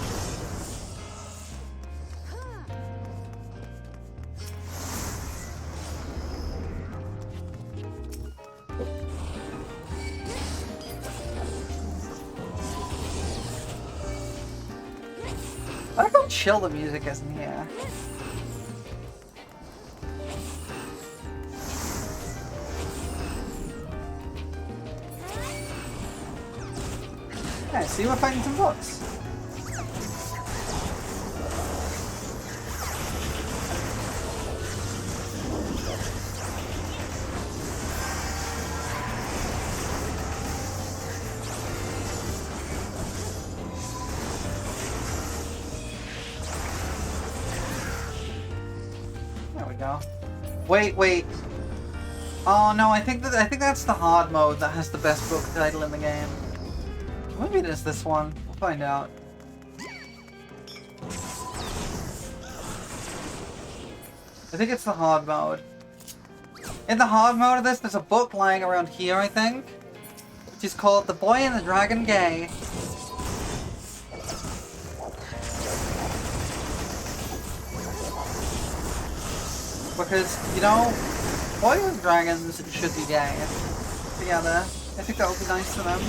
I like how chill the music is in here. Yeah, see, we're fighting some books. There we go. Wait. Oh no, I think that's the hard mode that has the best book title in the game. Maybe it is this one. We'll find out. I think it's the hard mode. In the hard mode of this, there's a book lying around here, I think. Which is called The Boy and the Dragon Gay. Because, you know, boys and dragons should be gay together. I think that would be nice for them.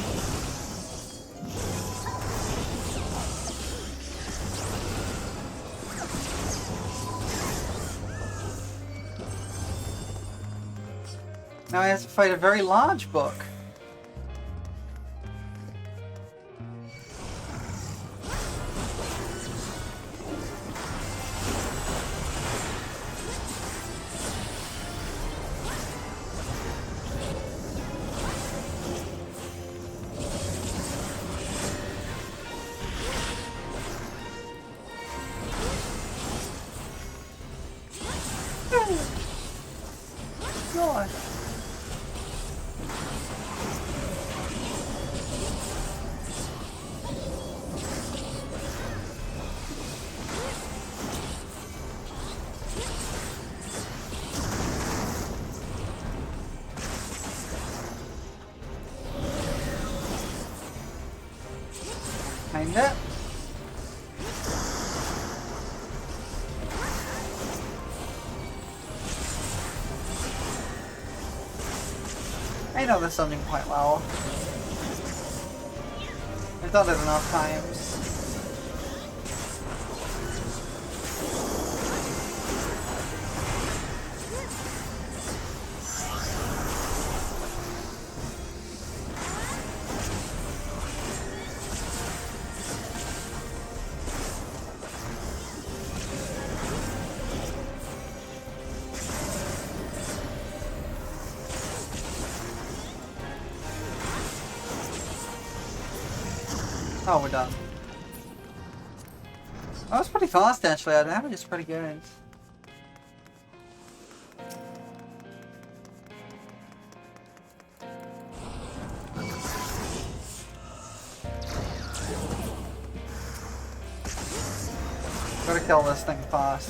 Now he has to fight a very large book. God. Kinda. I know this something quite well. I've done it enough times. Oh, we're done. That was pretty fast, actually. Our damage is pretty good. Gotta kill this thing fast.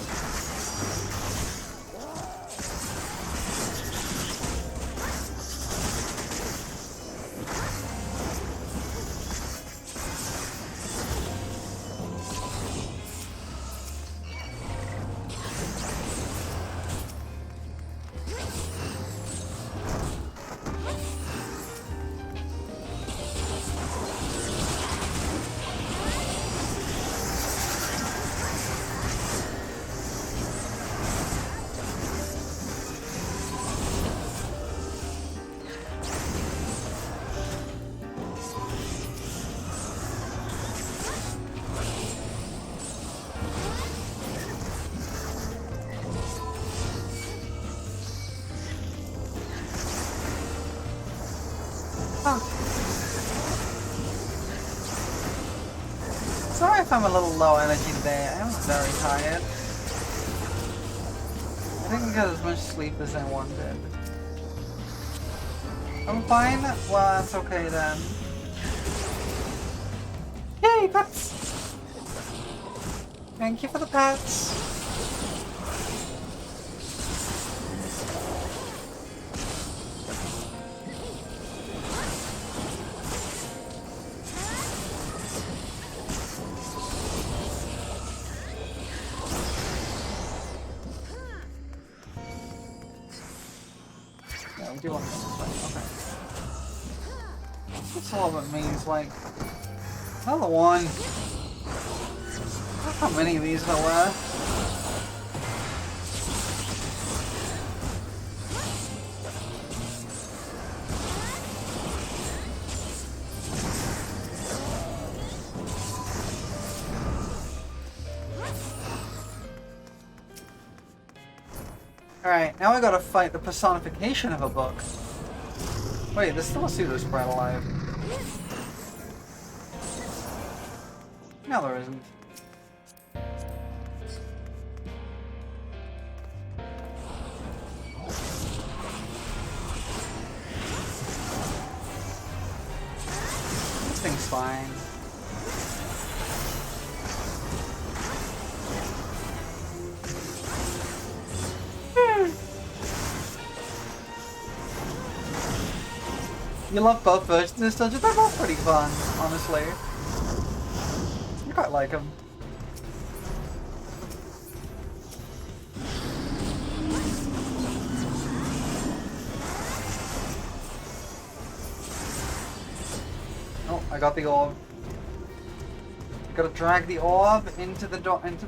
Sorry if I'm a little low energy today. I am very tired. I didn't get as much sleep as I wanted. I'm fine? Well, that's okay then. Yay, pets! Thank you for the pets! Yeah, we do want to go this way. Okay. It's a little bit mean. It's like another one. Look how many of these there were. Alright, now I gotta fight the personification of a book. Wait, there's still a pseudo spread alive. No, there isn't. This thing's fine. You love both versions of this dungeon? They're both pretty fun, honestly. I quite like them. Oh, I got the orb. You gotta drag the orb into the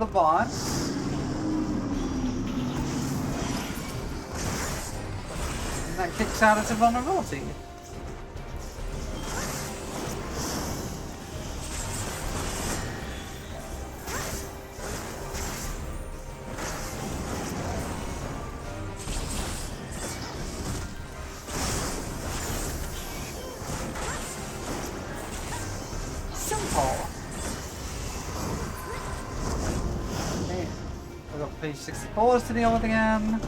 boss. And that kicks out its invulnerability. Page 64 is to deal with again.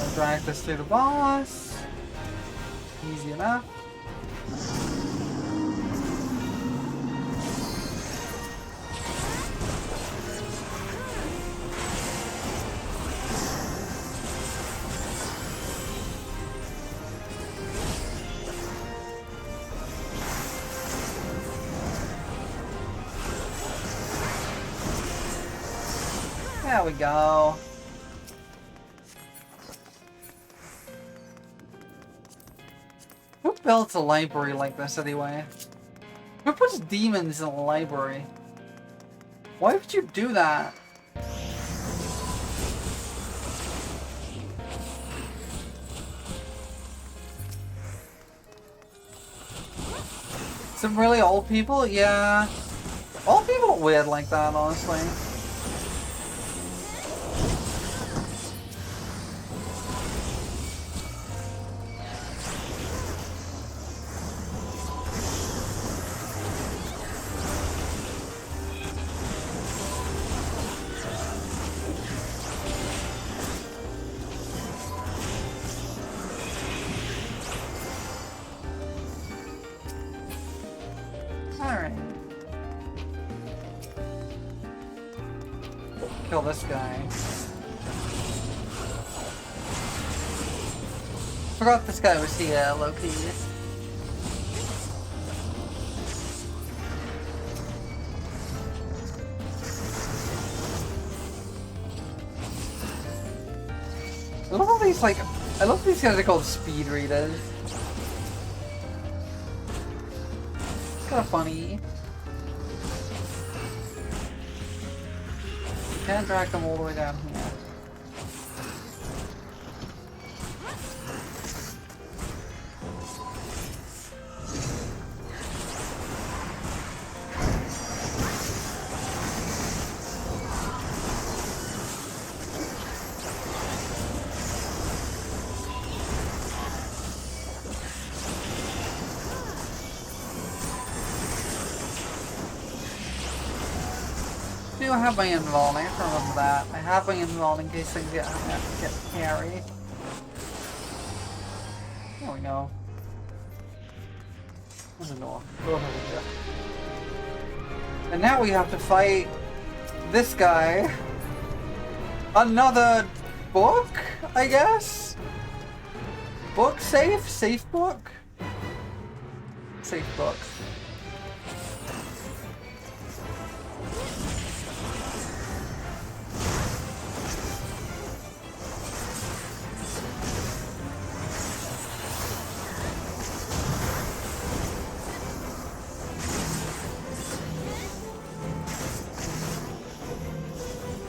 I'll drag this through the boss. Easy enough. There we go. Who built a library like this anyway? Who puts demons in a library? Why would you do that? Some really old people? Yeah. Old people are weird like that, honestly. Kill this guy. Forgot this guy was here, low-key. I love all these, like, I love these guys are called speed readers. It's kind of funny. You can't drag them all the way down here. I have my invuln, I have to remember that. I have my invuln in case things get hairy. There we go. There's a door. Go over here. And now we have to fight this guy. Another book, I guess? Book safe? Safe book? Safe book.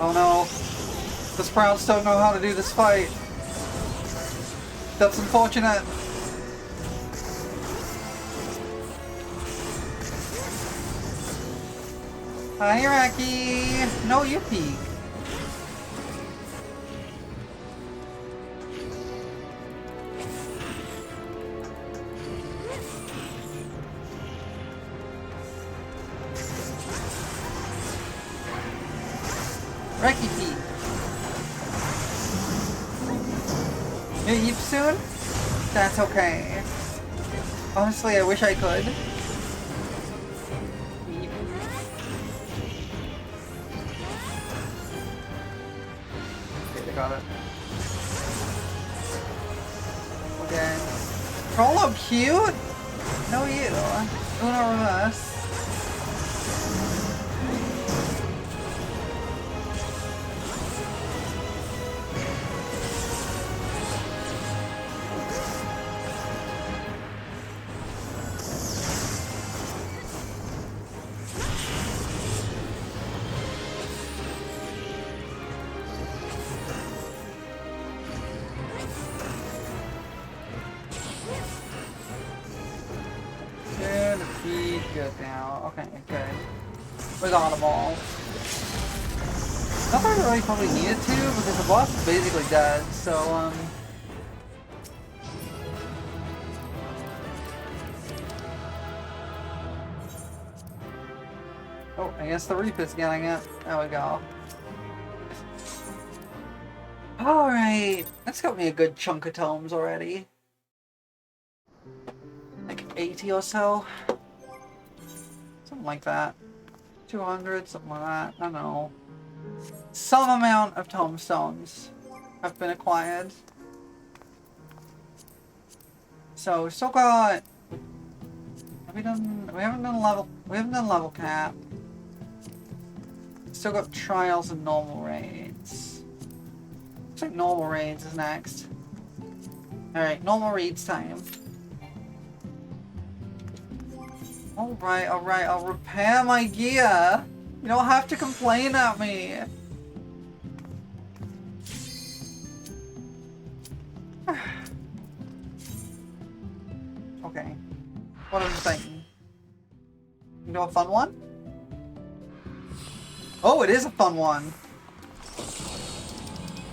Oh no, the Sprouts don't know how to do this fight. That's unfortunate. Hi, Iraqi. No, you peek. Wrecky Pete. You eat soon? That's okay. Honestly, I wish I could. Eat. Okay, they got it. Okay. Troll cute? No, you. Uno reverse. Good now. Okay, good. We got them all. Not that I really probably needed to, because the boss is basically dead, so, Oh, I guess the Reap is getting it. There we go. Alright, that's got me a good chunk of tomes already. Like 80 or so. Something like that. 200, something like that. I don't know. Some amount of tomestones have been acquired. So we still got. Have we done? We haven't done level. We haven't done level cap. Still got trials and normal raids. Looks like normal raids is next. All right, normal raids time. Alright, I'll repair my gear. You don't have to complain at me. Okay. What are you thinking? You know a fun one? Oh, it is a fun one.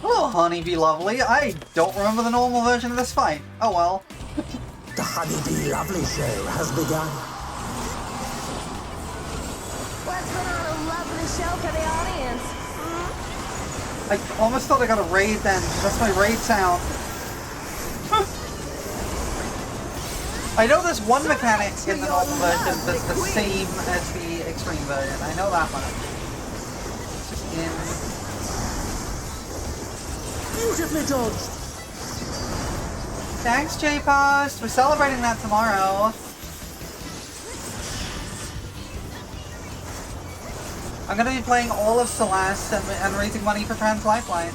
Oh, honey be lovely. I don't remember the normal version of this fight. Oh well. The Honeybee Lovely show has begun. Let's put on a lovely show for the audience. I almost thought I got a raid then. That's my raid sound. I know there's one mechanic in the normal version that's the same as the extreme version. I know that much. It's just in Beautifully dodged. Thanks, J-Post. We're celebrating that tomorrow. I'm gonna be playing all of Celeste and raising money for Trans Lifeline.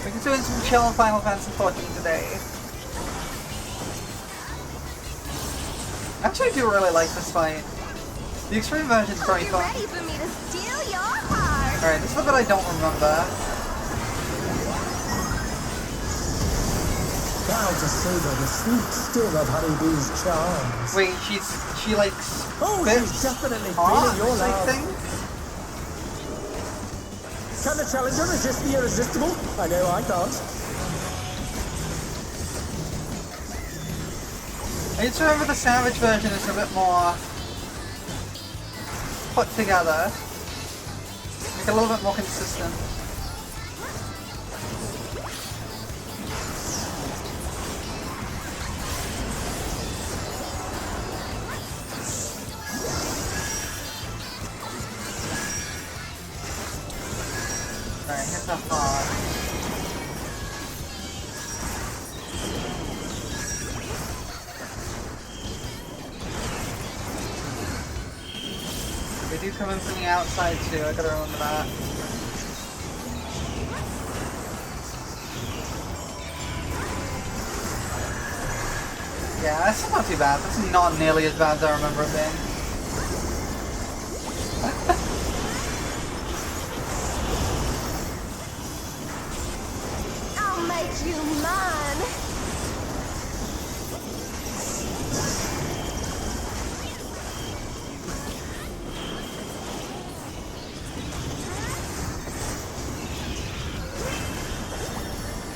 We're just doing some chill Final Fantasy 14 today. Actually, I do really like this fight. The extreme version is very You're fun. ready for me to steal your heart. Alright, this is the bit I don't remember. Now to savor the sweet sting of Honeybee's charms. Wait, she like Oh, spits she's definitely hearts, feeling your I love. think? Can the challenger resist the irresistible? I know I can't. I just remember the Savage version is a bit more put together. Like a little bit more consistent. Alright, hit that hard. They do come in from the outside too, I gotta remember that. Yeah, that's not too bad. That's not nearly as bad as I remember it being. I'll make you mine.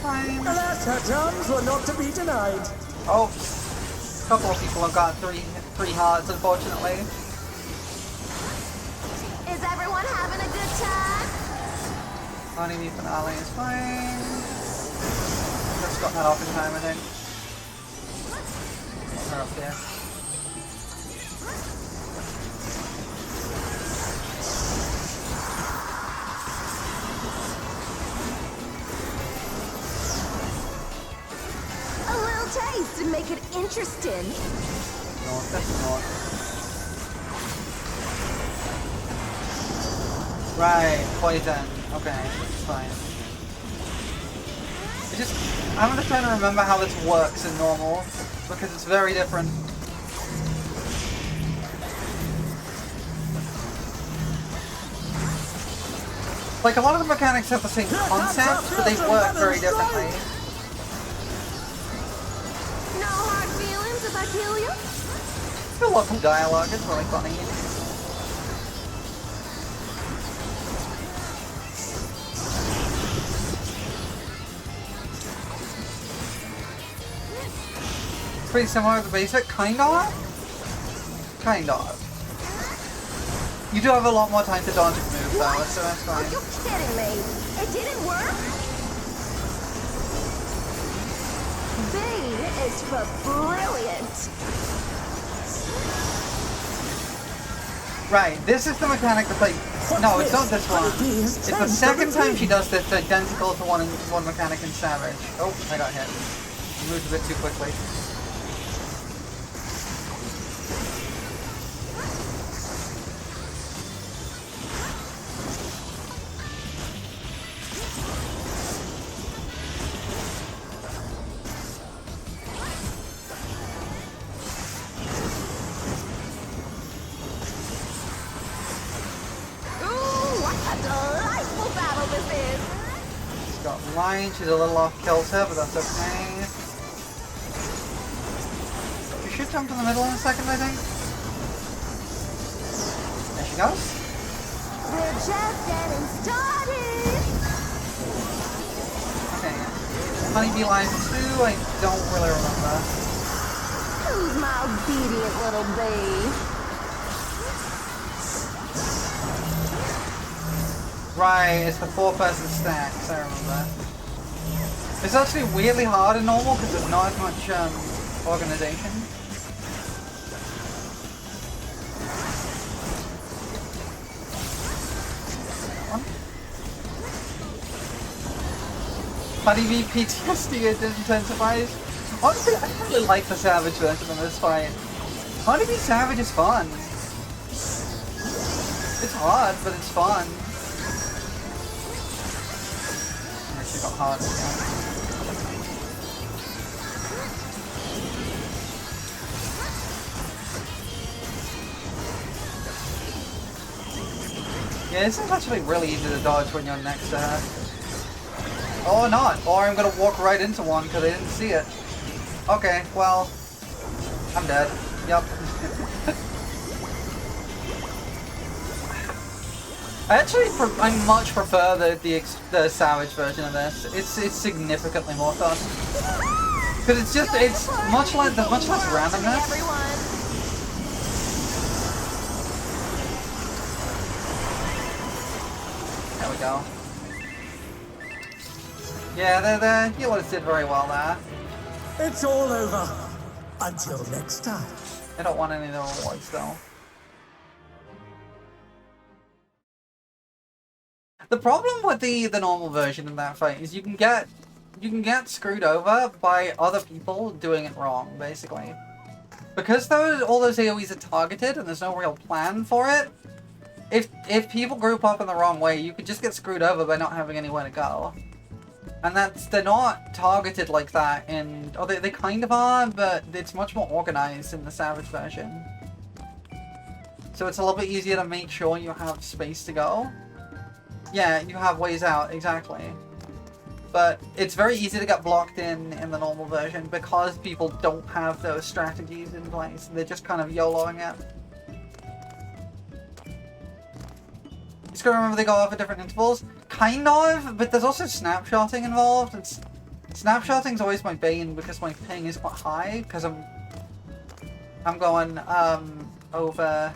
Fine. Alas, her charms were not to be denied. Oh, a couple of people have got three hearts, unfortunately. Is everyone having a good time? Honeybee finale is fine. Just got that off in time, I think. Put her up there. A little taste to make it interesting. North, that's north. Right, poison. Okay, it's fine. I'm just trying to remember how this works in normal, because it's very different. Like, a lot of the mechanics have the same concept, but they work very differently. No hard feelings if I kill you? The local dialogue is really funny. Pretty similar to the basic, kind of? Kind of. You do have a lot more time to dodge and move though, so that's fine. You're kidding me. It didn't work? B is for brilliant. Right, this is the mechanic that's like... No, it's not this one. It's the second time she does this, identical to one mechanic in Savage. Oh, I got hit. I moved a bit too quickly. Line. She's a little off kilter, but that's okay. She should jump in the middle in a second, I think. There she goes. We're just getting started. Okay. Honeybee line 2, I don't really remember. Who's my obedient little bee? Right, it's the 4-person stacks, I remember. It's actually weirdly hard in normal because there's not as much organization. Honeybee PTSD intensifies. Honestly, I really like the Savage version of this fight. Honeybee Savage is fun. It's hard, but it's fun. Actually got hard. Yeah, this is actually really easy to dodge when you're next to her. Or not, or I'm gonna walk right into one because I didn't see it. Okay, well, I'm dead. Yep. I much prefer the Savage version of this. It's significantly more fun because it's much less randomness. There we go. Yeah, the healers did very well there. It's all over. Until next time. I don't want any of the rewards though. The problem with the normal version of that fight is you can get screwed over by other people doing it wrong, basically. Because all those AoEs are targeted and there's no real plan for it, if people group up in the wrong way, you could just get screwed over by not having anywhere to go. And they're not targeted like that in... Oh, they kind of are, but it's much more organized in the Savage version. So it's a little bit easier to make sure you have space to go. Yeah, you have ways out, exactly. But it's very easy to get blocked in the normal version because people don't have those strategies in place. They're just kind of YOLOing it. Just gotta remember they go off at different intervals. Kind of, but there's also snapshotting involved, and snapshotting's always my bane because my ping is quite high, because I'm going, over...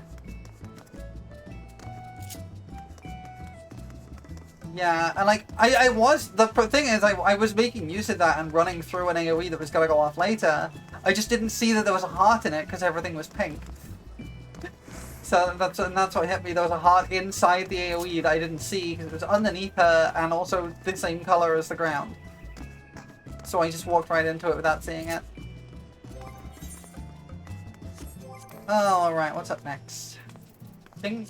Yeah, and like, the thing is, I was making use of that and running through an AoE that was gonna go off later. I just didn't see that there was a heart in it because everything was pink. So that's what hit me. There was a heart inside the AoE that I didn't see because it was underneath her and also the same color as the ground. So I just walked right into it without seeing it. Oh, alright, what's up next? I think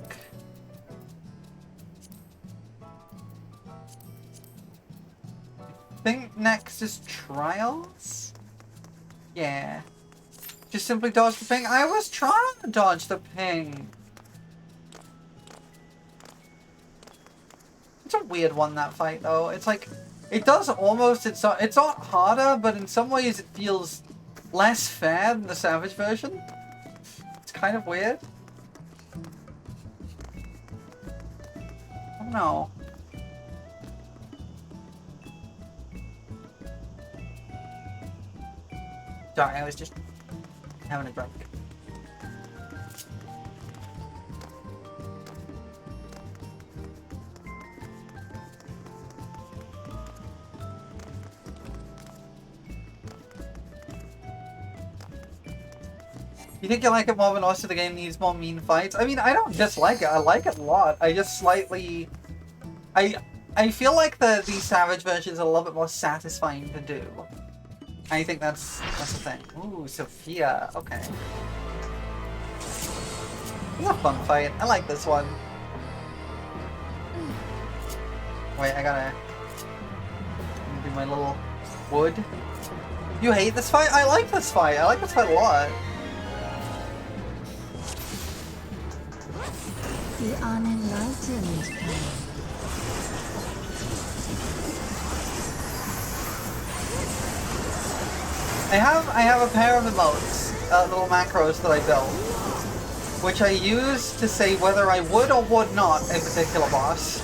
next is Trials? Yeah. Just simply dodge the ping. I was trying to dodge the ping. It's a weird one, that fight, though. It's like, it does almost, it's not harder, but in some ways it feels less fair than the Savage version. It's kind of weird. I don't know. Sorry, I was just having a drink. You think you like it more, but also the game needs more mean fights? I mean, I don't dislike it. I like it a lot. I just slightly... I feel like the Savage version is a little bit more satisfying to do. I think that's the thing. Ooh, Sophia. Okay. It's a fun fight. I like this one. Wait, I gotta do my little wood. You hate this fight? I like this fight. I like this fight a lot. The unenlightened. I have a pair of emotes, little macros that I built, which I use to say whether I would or would not a particular boss.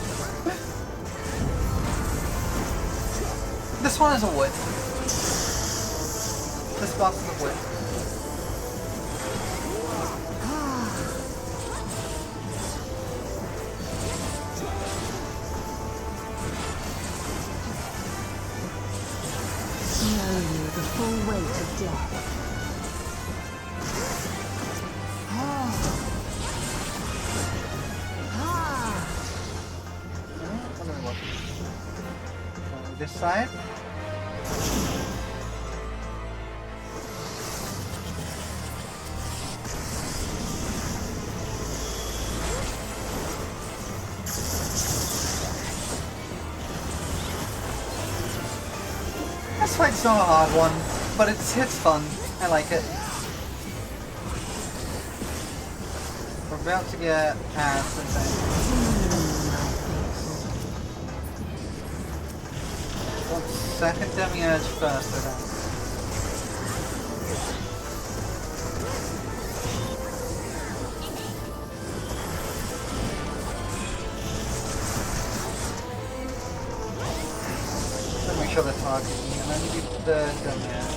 This one is a wood. This boss is a wood. Know you the full weight of death. this side. This fight's not a hard one, but it's fun. I like it. We're about to get past this thing. Second demi-edge first, I think. Let me make sure they're targeting me, and then you do the demi-edge.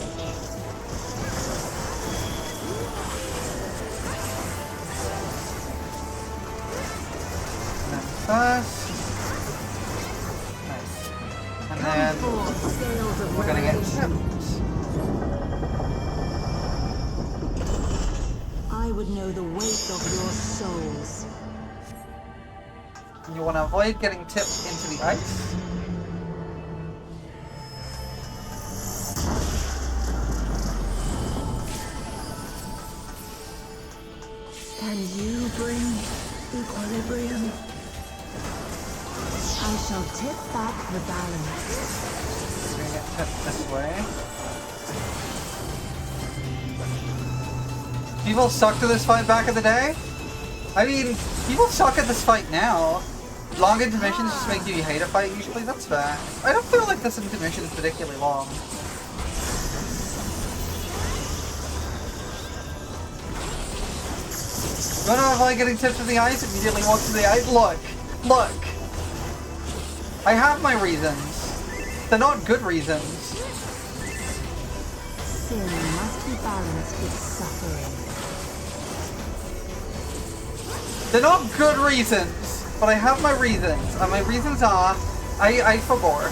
And then first. And then we're gonna get tipped. I would know the weight of your souls. You want to avoid getting tipped into the ice. Can you bring equilibrium? I shall tip back the balance. We're gonna get tipped this way. People sucked at this fight back in the day? I mean, people suck at this fight now. Long intermissions just make you hate a fight usually, that's fair. I don't feel like this intermission is particularly long. You wanna avoid getting tipped in the ice? Immediately walk to the ice? Look! Look! I have my reasons. They're not good reasons. Sin must be balanced with suffering. They're not good reasons, but I have my reasons. And my reasons are, I forbore.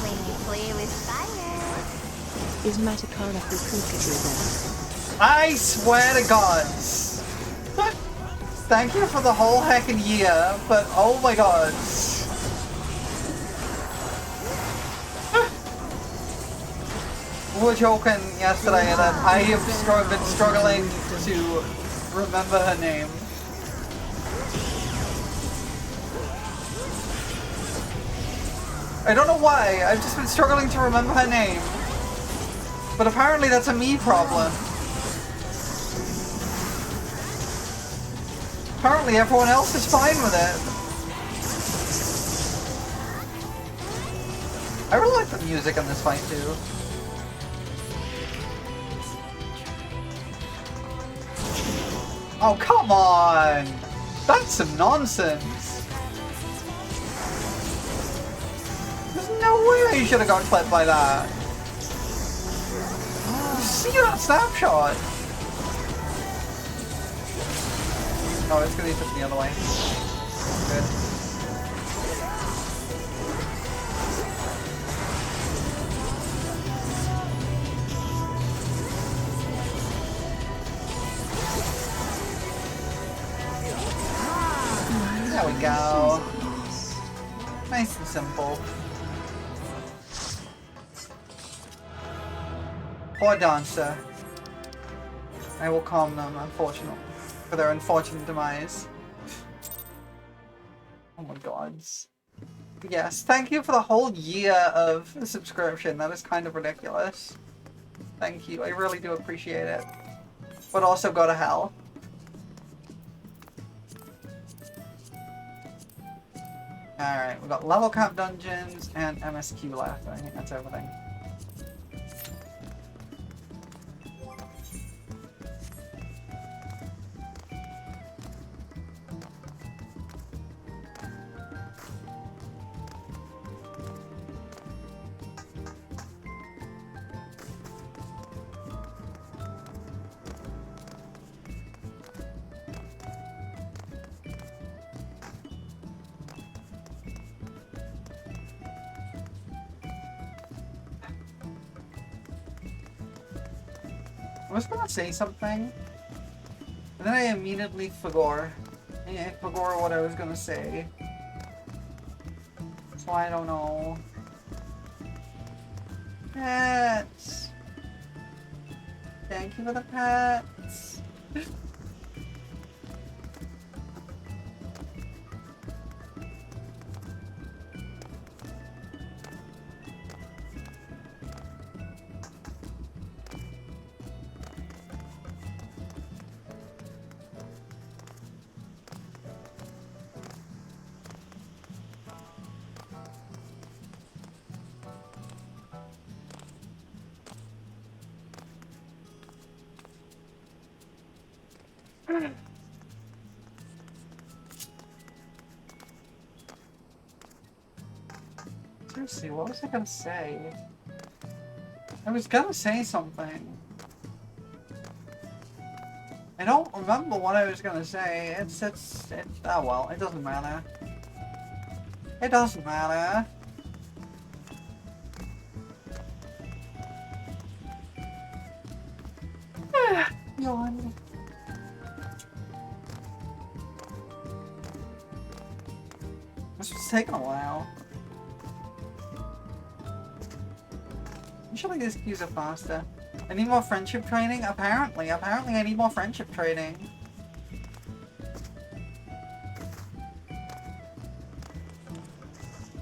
When you play with fire. Is Matakana Fukukaku there? I swear to gods. Thank you for the whole heckin' year, but oh my god. We were joking yesterday that I have been struggling to remember her name. I don't know why, I've just been struggling to remember her name. But apparently that's a me problem. Apparently everyone else is fine with it. I really like the music in this fight too. Oh, come on! That's some nonsense! There's no way you should have got clipped by that! See that snapshot? Oh, it's gonna be flipped the other way. Good. There we go. Nice and simple. Poor dancer. I will calm them, unfortunately, for their unfortunate demise. Oh my gods. Yes, thank you for the whole year of subscription. That is kind of ridiculous. Thank you, I really do appreciate it. But also go to hell. Alright, we've got level cap dungeons and MSQ left. I think that's everything. I was gonna say something, and then I immediately forgot. I forgot what I was gonna say. So I don't know. Pets! Thank you for the pets! Seriously, what was I gonna say? I was gonna say something. I don't remember what I was gonna say. Oh well, it doesn't matter. It doesn't matter. Yawn. This was taking a while. Usually these queues are faster. I need more friendship training? Apparently I need more friendship training.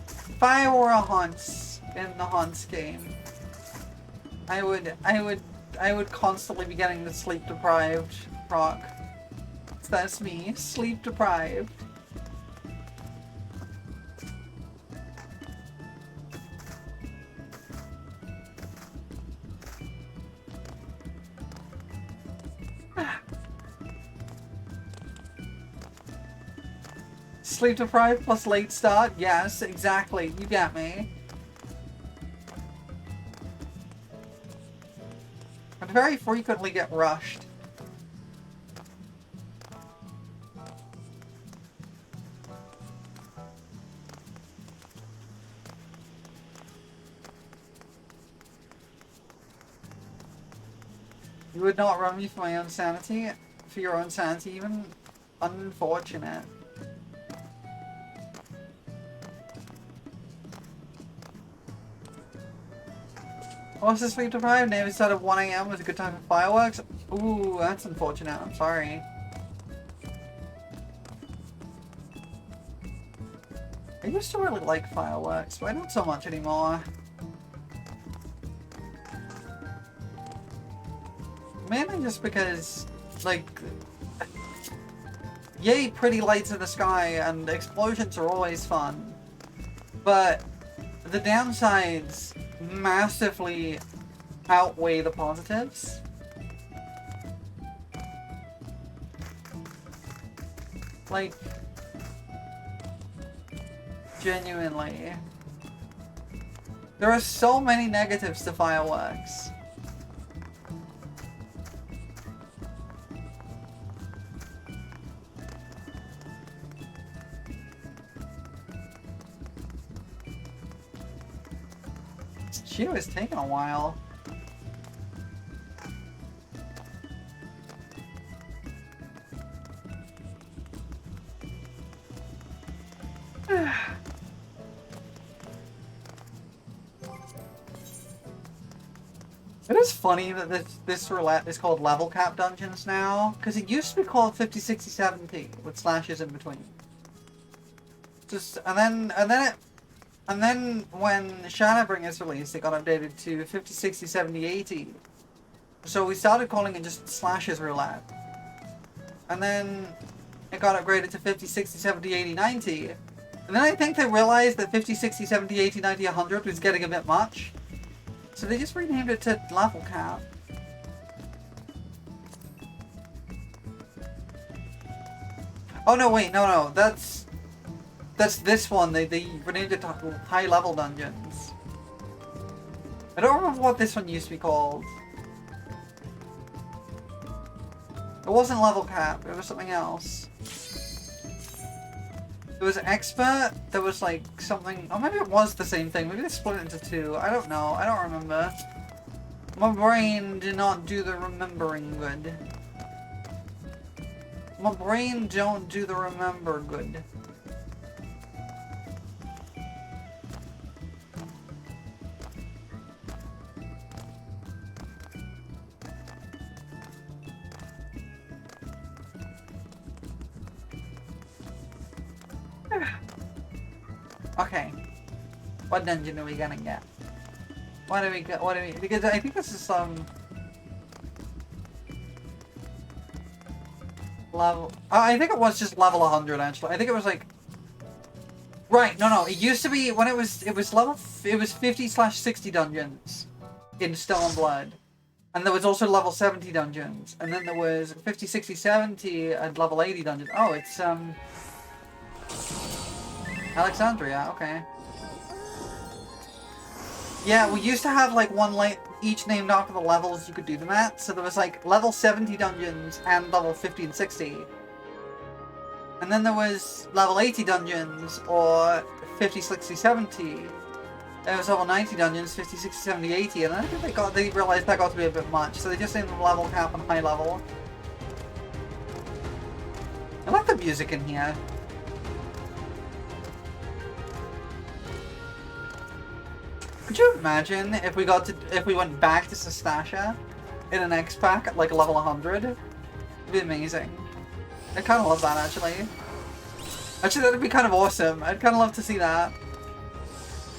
If I were a Hunts in the Hunts game, I would constantly be getting the sleep deprived proc. So that's me, sleep deprived. Sleep deprived plus late start? Yes, exactly. You get me. I very frequently get rushed. You would not run me for my own sanity? For your own sanity even? Unfortunate. Also sleep deprived, neighbors said at 1 AM was a good time for fireworks. Ooh, that's unfortunate, I'm sorry. I used to really like fireworks, but not so much anymore. Mainly just because, like, yay pretty lights in the sky and explosions are always fun. But the downsides massively outweigh the positives. Like, genuinely. There are so many negatives to fireworks. She was taking a while. It is funny that this roulette is called level cap dungeons now, because it used to be called 50, 60, 70 with slashes in between. Just and then when Shadowbringers released, it got updated to 50, 60, 70, 80. So we started calling it just slashes roulette. And then it got upgraded to 50, 60, 70, 80, 90. And then I think they realized that 50, 60, 70, 80, 90, 100 was getting a bit much. So they just renamed it to level cap. Oh no, wait, no, that's this one. They renamed it to high level dungeons. I don't remember what this one used to be called. It wasn't level cap, it was something else. It was expert, there was like something, or maybe it was the same thing, maybe they split it into two, I don't know, I don't remember. My brain did not do the remembering good. My brain don't do the remember good. Okay. What dungeon are we gonna get? What do we get? What do we? Because I think this is some level. I think it was just level 100 actually. I think it was like. Right, no. It used to be when it was level. It was 50/60 dungeons in Stone and Blood, and there was also level 70 dungeons, and then there was 50, 60, 70 and level 80 dungeons. Oh, it's Alexandria. Okay. Yeah, we used to have like one each named after the levels you could do them at. So there was like level 70 dungeons and level 50 and 60. And then there was level 80 dungeons or 50, 60, 70. There was level 90 dungeons, 50, 60, 70, 80. And I think they realized that got to be a bit much. So they just named them level cap and high level. I like the music in here. Could you imagine if we went back to Sestasha in an X pack at like level 100? It'd be amazing. I kind of love that actually. Actually, that'd be kind of awesome. I'd kind of love to see that.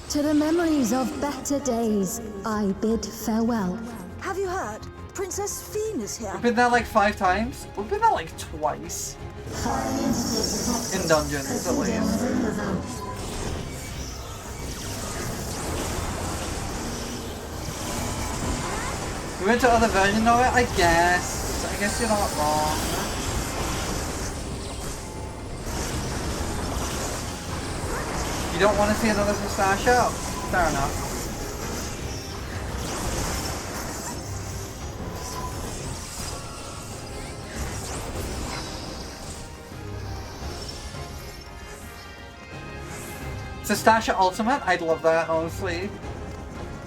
To the memories of better days, I bid farewell. Have you heard? Princess Fiend is here. We've been there like 5 times. We've been there like twice. In dungeons, at least. We went to other versions of it, I guess. I guess you're not wrong. You don't want to see another Sestasha? Fair enough. Sestasha Ultimate? I'd love that, honestly.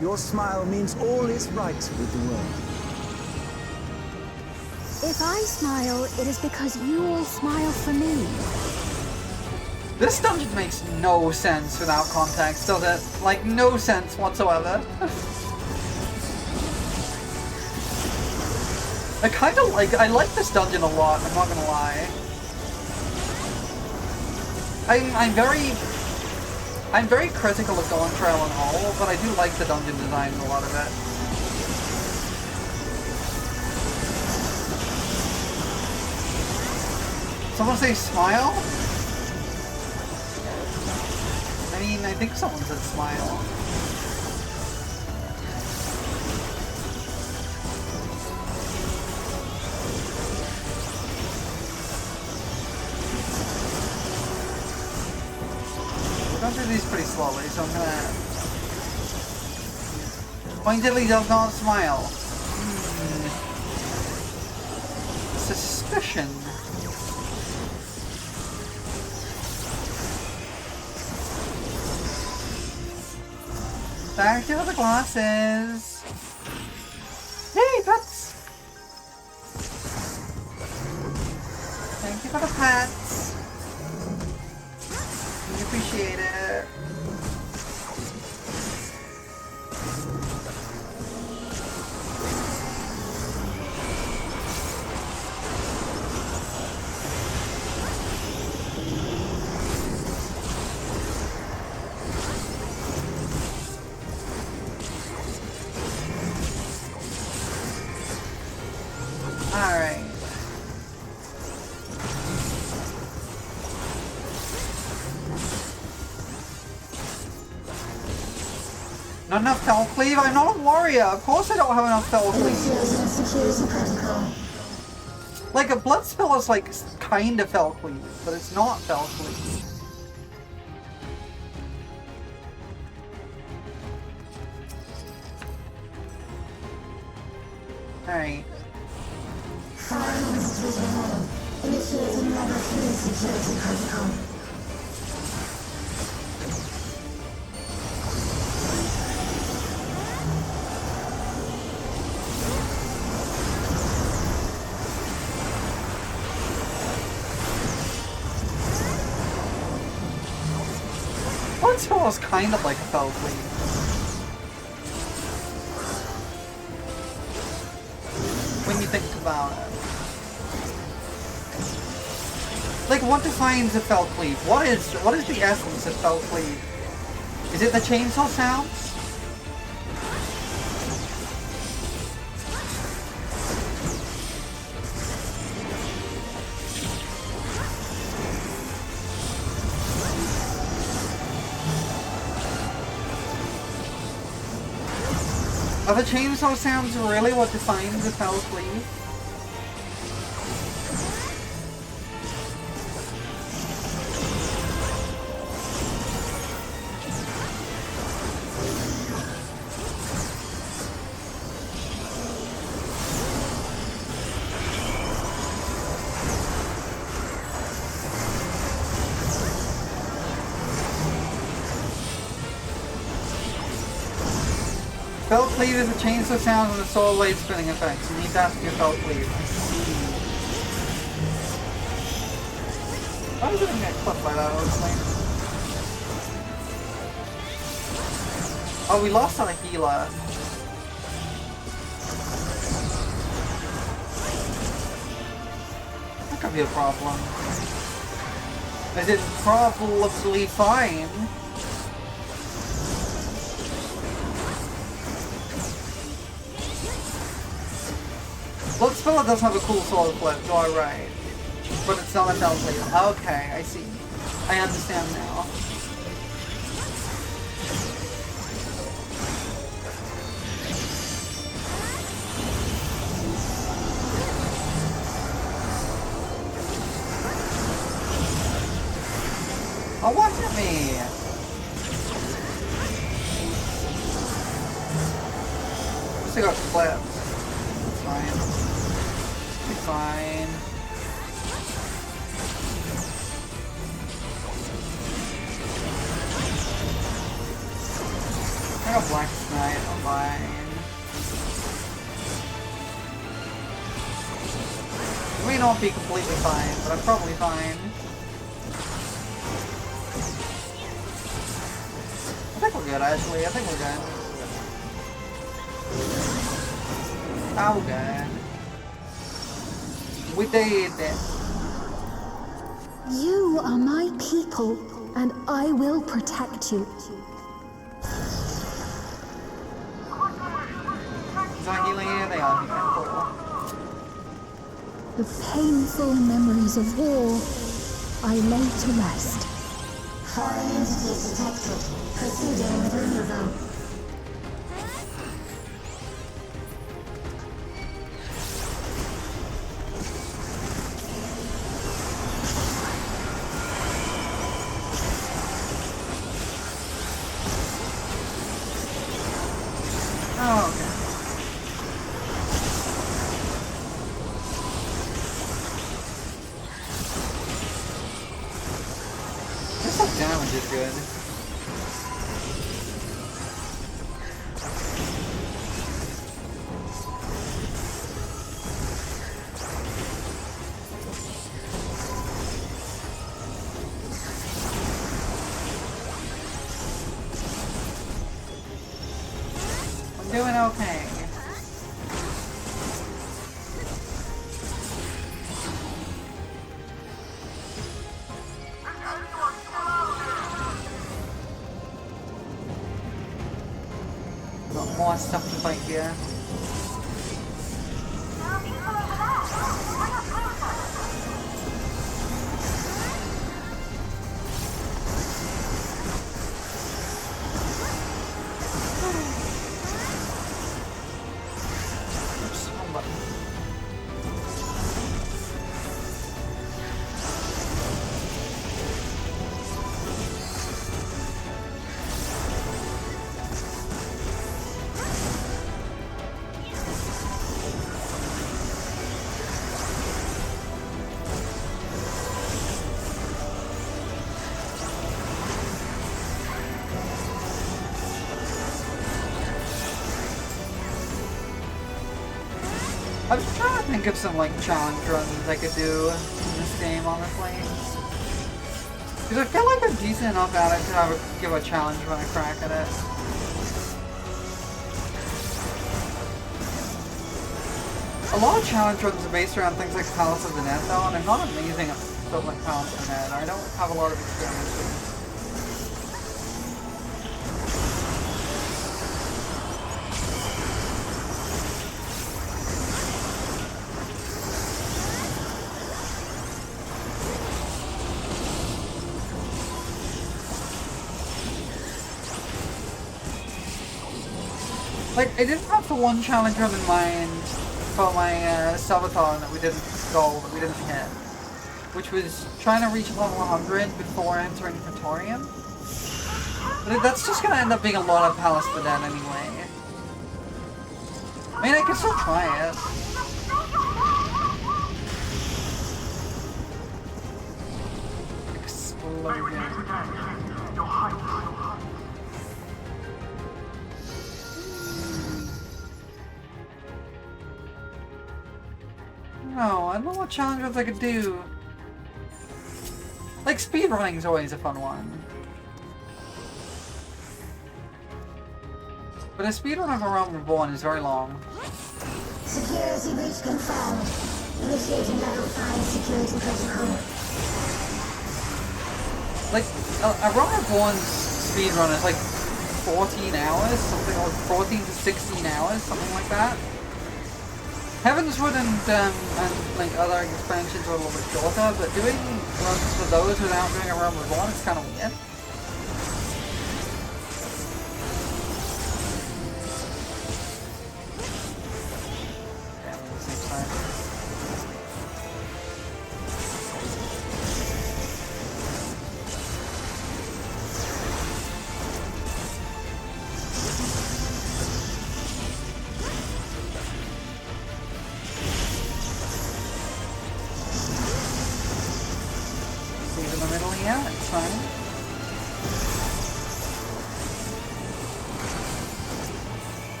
Your smile means all is right with the world. If I smile, it is because you all smile for me. This dungeon makes no sense without context, does it? Like, no sense whatsoever. I like this dungeon a lot, I'm not gonna lie. I'm very critical of Dawn Trail and all, but I do like the dungeon design in a lot of it. Someone say smile? I mean, I think someone said smile. We're going through these pretty slowly, so I'm gonna... Pointedly does not smile. Suspicion. Back to the glasses. Hey, pets! Thank you for the pets. We appreciate it. Alright. Not enough Fell Cleave? I'm not a warrior! Of course I don't have enough Fell Cleave! Like, a Blood Spell is like, kinda Fell Cleave, but it's not Fell Cleave. Alright. That's almost kind of like a fell cleave. When you think about it. Like, what defines a fell cleave? What is the essence of fell cleave? Is it the chainsaw sounds? Are the chainsaw sounds really what defines a fell cleave? Fell cleave is the chainsaw sounds and the soul blade spinning effects. You need to ask your fell cleave. I see. Why was it gonna get clipped by that, honestly? Oh, we lost on a healer. That could be a problem. Is it probably fine? Bloodspiller does have a cool sword flip, you are right. But it's not a fell cleave. Okay, I see. I understand now. Oh, watch at me! Still got flipped. It's fine. It's fine. I got Black Knight, I'm fine. It may not be completely fine, but I'm probably fine. I think we're good, actually. I think we're good. Oh, good. We did it. You are my people, and I will protect you. Is that healing here? They are healing. Cool. The painful memories of war I lay to rest. Foreign entities detected. Proceeding with removal. Oh, okay. This damage is good. I'm doing okay. Got more stuff to fight here. Oops, wrong button. I was trying to think of some like challenge runs I could do in this game, honestly. Because I feel like I'm decent enough at it to give a challenge when I crack at it. A lot of challenge runs are based around things like Palace of the Net though, and I'm not amazing at stuff like Palace of the Net. I don't have a lot of experience with it. Like, I didn't have the one challenge run in mind for my Sabaton that we didn't hit, which was trying to reach level 100 before entering Praetorium. But that's just gonna end up being a lot of Palace of the Dead anyway. I mean, I can still try it. Explosion. No, I don't know what challenges I could do. Like, speedrunning is always a fun one. But a speedrun of A Realm Reborn is very long. Security breach confirmed. Initiating level 5 security protocol. Like, A Realm Reborn's speedrun is like 14 hours, something like 14 to 16 hours, something like that. Heavenswood and like other expansions are a little bit shorter, but doing runs for those without doing A Realm Reborn is kind of weird.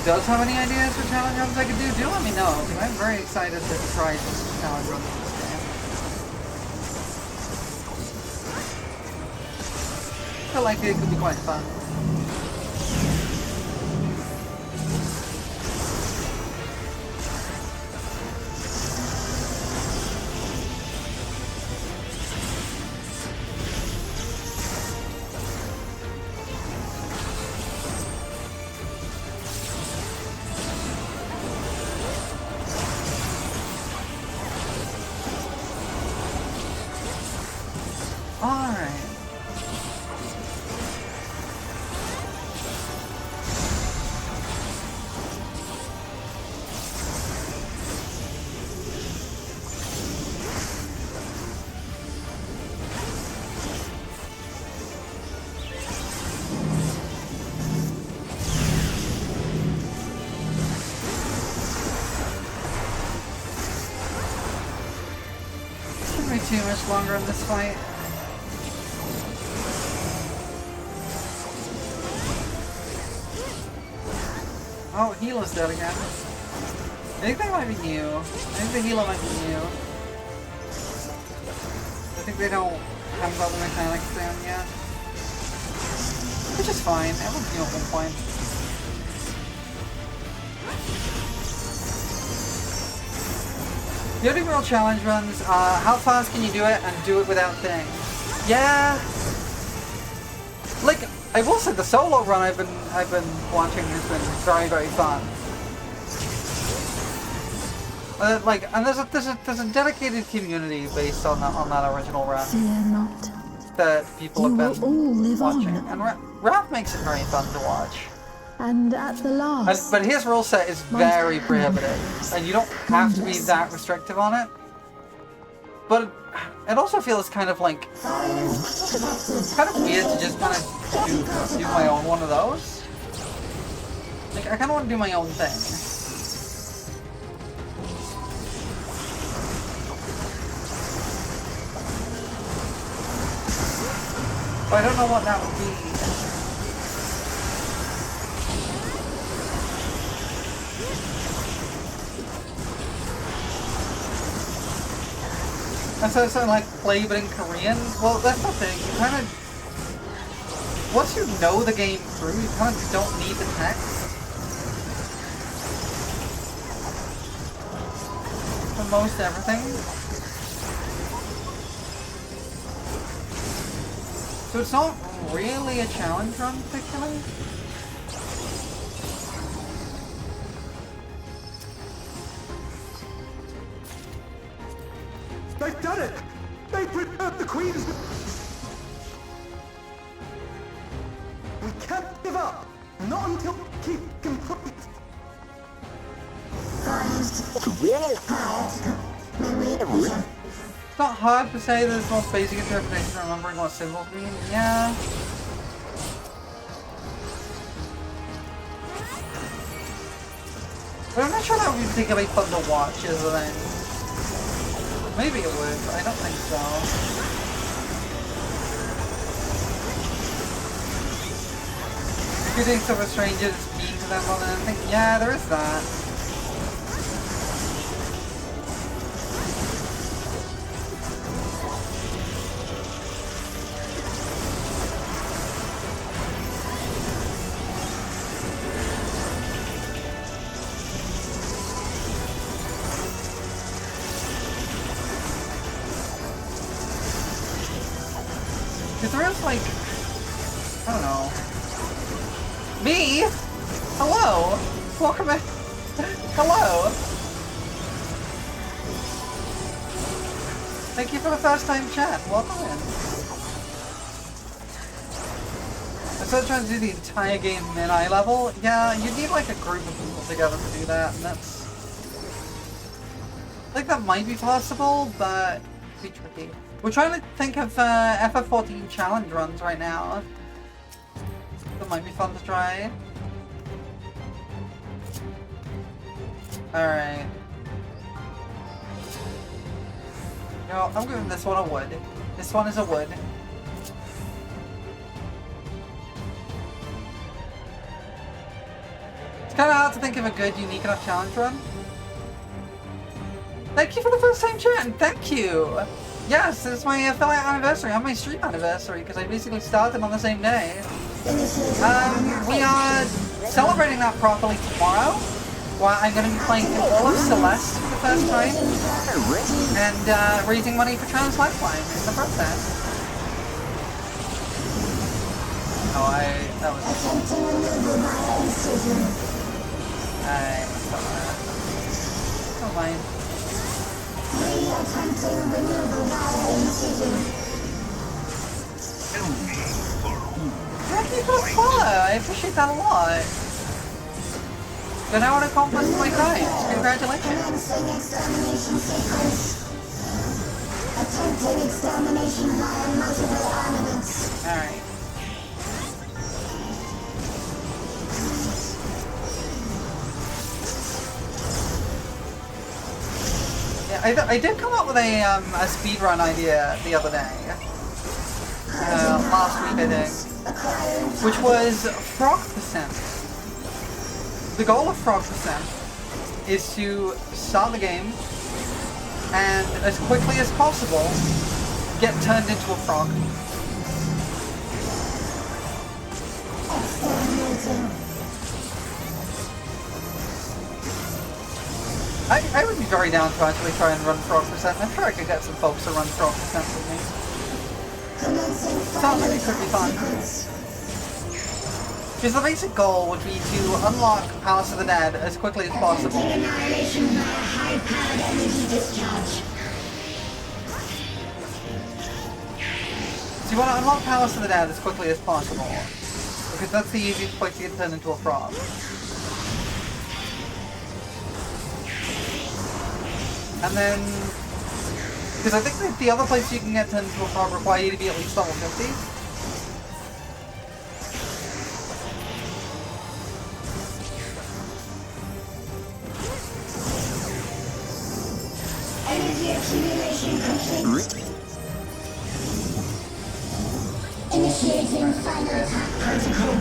Does have any ideas for challenge runs I could do let me know, because I'm very excited to try some challenge runs in this game. I feel like it could be quite fun. Too much longer in this fight. Oh, healer's dead again. I think that might be new. I think the healer might be new. I think they haven't got the mechanics down yet. Which is fine. Everyone's new at one point. The only real challenge runs are how fast can you do it and do it without things. Yeah. Like, I will say the solo run I've been watching has been very, very fun. Like, and there's a dedicated community based on that original run. Fear not. That people have been all live watching, on. and Raph makes it very fun to watch. And at the last, But his rule set is very prohibitive, and you don't have to be that restrictive on it. But it also feels kind of like kind of weird to just kind of do my own one of those. Like, I kind of want to do my own thing. But I don't know what that would be. So like play but in Korean? Well, that's the thing. You kind of... Once you know the game through, you kind of don't need the text. For most everything. So it's not really a challenge run, particularly. They've done it! They've preserved the Queen's... We can't give up! Not until we keep complete! It's not hard to say that it's most basic interpretation of remembering what symbols mean. Yeah. But I'm not sure that would be particularly fun to watch as an end. Maybe it would, but I don't think so. You think some of strangers mean to them more than anything? Yeah, there is that. Because there is like, I don't know. Me? Hello? Welcome back. Hello? Thank you for the first time chat. Welcome in. I'm still trying to do the entire game in eye level. Yeah, you need like a group of people together to do that, and that's... I think that might be possible, but it'd be tricky. We're trying to think of FF14 challenge runs right now. That might be fun to try. Alright. No, I'm giving this one a wood. This one is a wood. It's kind of hard to think of a good, unique enough challenge run. Thank you for the first time chat, and thank you! Yes, it's my affiliate anniversary, and my stream anniversary, because I basically started on the same day. We are celebrating that properly tomorrow, where I'm going to be playing all of Celeste for the first time, and raising money for Trans Lifeline in the process. Oh, that was... Don't mind. Thank you for the follow, I appreciate that a lot. Then I want to accomplish my crimes. Congratulations. Attempted extermination via multiple armaments. Alright. Yeah, I did come up with a speedrun idea the other day. Last week, I think. Which was frog percent. The goal of frog percent is to start the game and as quickly as possible get turned into a frog. I would be very down to actually try and run frog percent. I'm sure I could get some folks to run frog percent with me. Sounds like it could be fun. Because the basic goal would be to unlock Palace of the Dead as quickly as possible. So you want to unlock Palace of the Dead as quickly as possible. Because that's the easiest place to get turned into a frog. And then... Because I think that the other place you can get turned into a frog require you to be at least level 50. Energy accumulation complete. Initiating final attack protocol.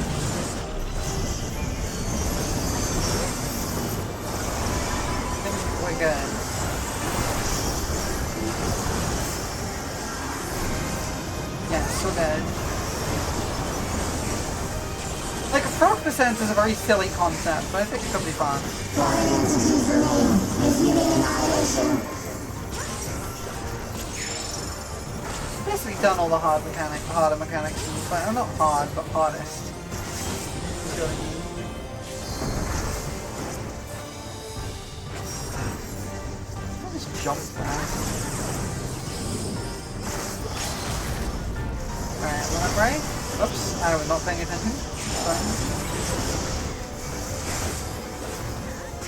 I think we're good. Yes, we're dead. Like, frog percent is a very silly concept, but I think it could be fun. Foreign entities remain, resuming annihilation. Basically done all the harder mechanics in the fight. Not hard, but hardest. You know what I mean? I'll just jump fast. Alright, left, right. Oops, I was not paying attention. Fine.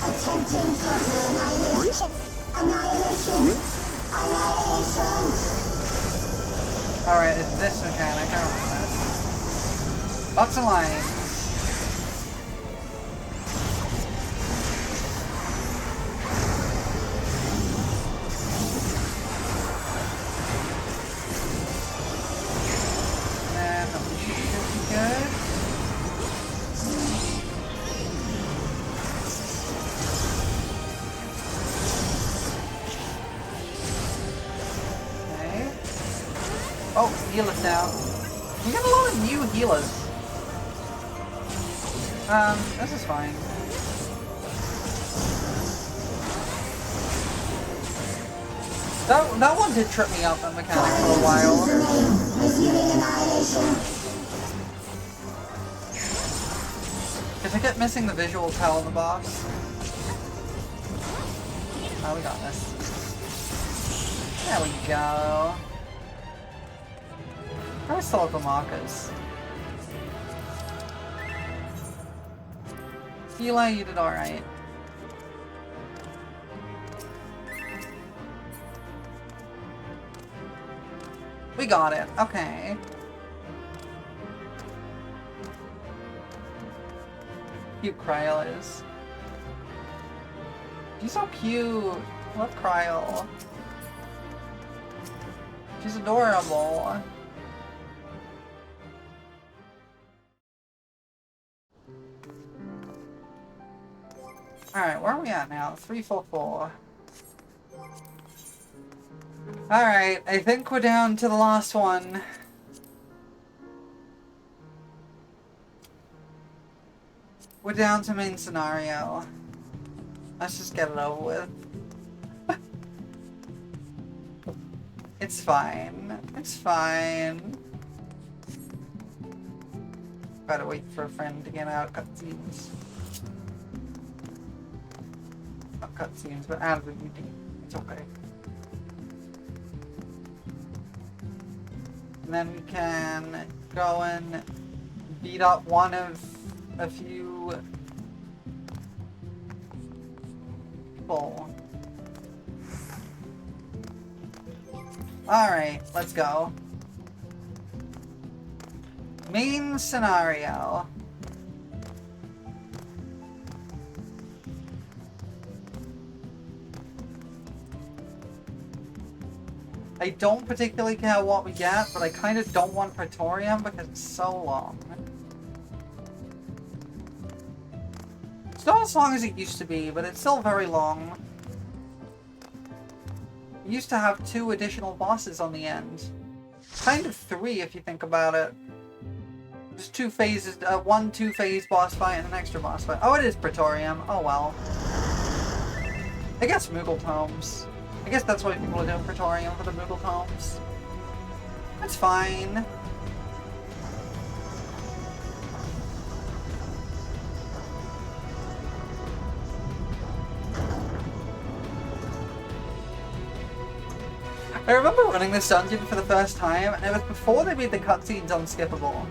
Attempting further annihilation. Annihilation. Annihilation. Alright, it's this mechanic. I don't know that. Lots of lines. And we should be good. Oh, healers now. We got a lot of new healers. This is fine. That one did trip me up, that mechanic, for a while. Resuming annihilation. Because I kept missing the visual tell on the boss. Oh, we got this. There we go. I still have the markers. Eli, you did alright. We got it. Okay. Cute Kryl is. She's so cute. I love Kryl. She's adorable. Alright, where are we at now? 344. Alright, I think we're down to the last one. We're down to main scenario. Let's just get it over with. It's fine. It's fine. Gotta wait for a friend to get out cutscenes. Not cutscenes, but out of the VOD. It's okay. And then we can go and beat up one of a few people. Alright, let's go. Main scenario. I don't particularly care what we get, but I kind of don't want Praetorium because it's so long. It's not as long as it used to be, but it's still very long. We used to have 2 additional bosses on the end. Kind of 3 if you think about it. Just 2 phases, 1 2-phase boss fight and an extra boss fight. Oh, it is Praetorium. Oh well. I guess Moogle Tomes. I guess that's why people are doing Praetorium for the Moogle Tomes. That's fine. I remember running this dungeon for the first time, and it was before they made the cutscenes unskippable.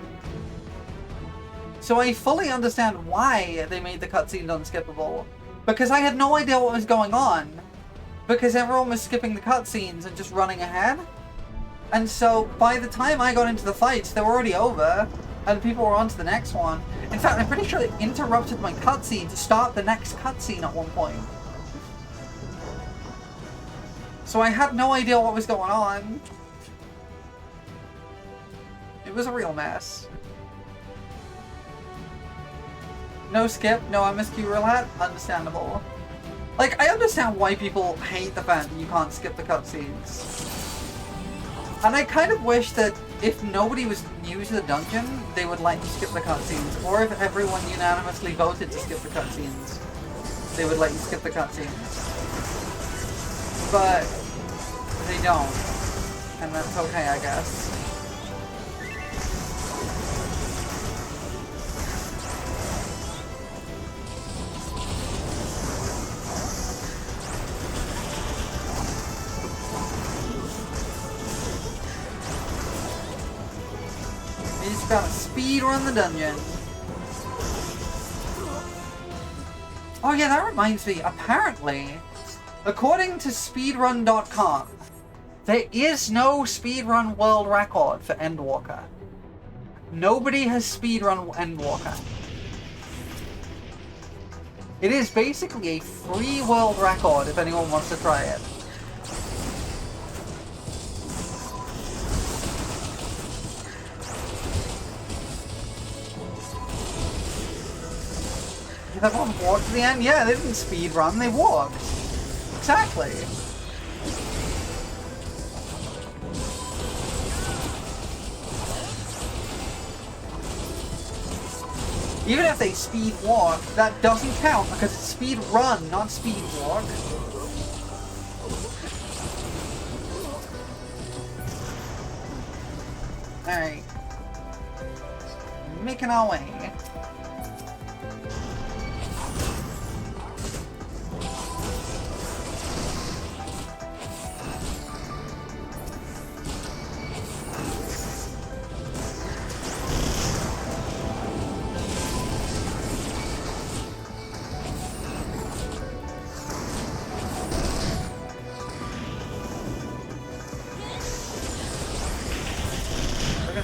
So I fully understand why they made the cutscenes unskippable. Because I had no idea what was going on. Because everyone was skipping the cutscenes and just running ahead. And so, by the time I got into the fights, they were already over, and people were on to the next one. In fact, I'm pretty sure they interrupted my cutscene to start the next cutscene at one point. So I had no idea what was going on. It was a real mess. No skip, no MSQ roulette, understandable. Like, I understand why people hate the fact that you can't skip the cutscenes. And I kind of wish that if nobody was new to the dungeon, they would let you skip the cutscenes. Or if everyone unanimously voted to skip the cutscenes, they would let you skip the cutscenes. But they don't. And that's okay, I guess. You just gotta speed run the dungeon. Oh yeah, that reminds me. Apparently, according to speedrun.com, there is no speedrun world record for Endwalker. Nobody has speedrun Endwalker. It is basically a free world record if anyone wants to try it. Did everyone walk to the end? Yeah, they didn't speedrun, they walked. Exactly. Even if they speed walk, that doesn't count because it's speed run, not speed walk. Alright. Making our way.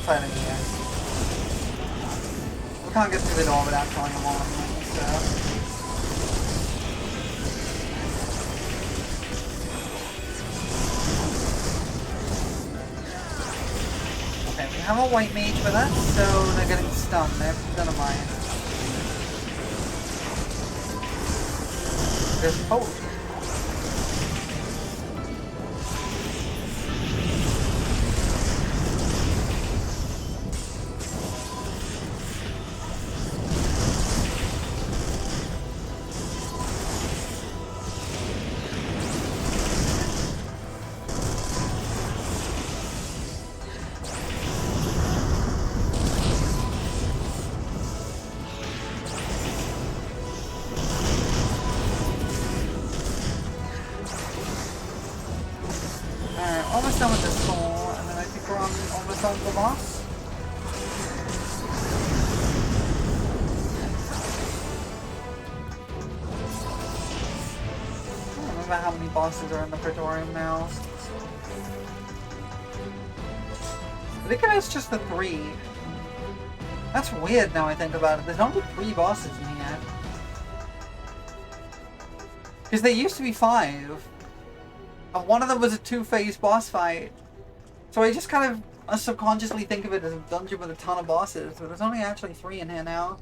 Fighting here. We can't get through the door without killing them all anyway, so... Okay, we have a white mage with us, so they're getting stunned. They're gonna mind. There's a potion. Almost done with this floor, and then I think we're almost on the boss. I don't remember how many bosses are in the Praetorium now. I think it is just the 3. That's weird now I think about it. There's only 3 bosses in here. Because there used to be 5. And one of them was a 2-phase boss fight. So I just kind of subconsciously think of it as a dungeon with a ton of bosses, but there's only actually 3 in here now.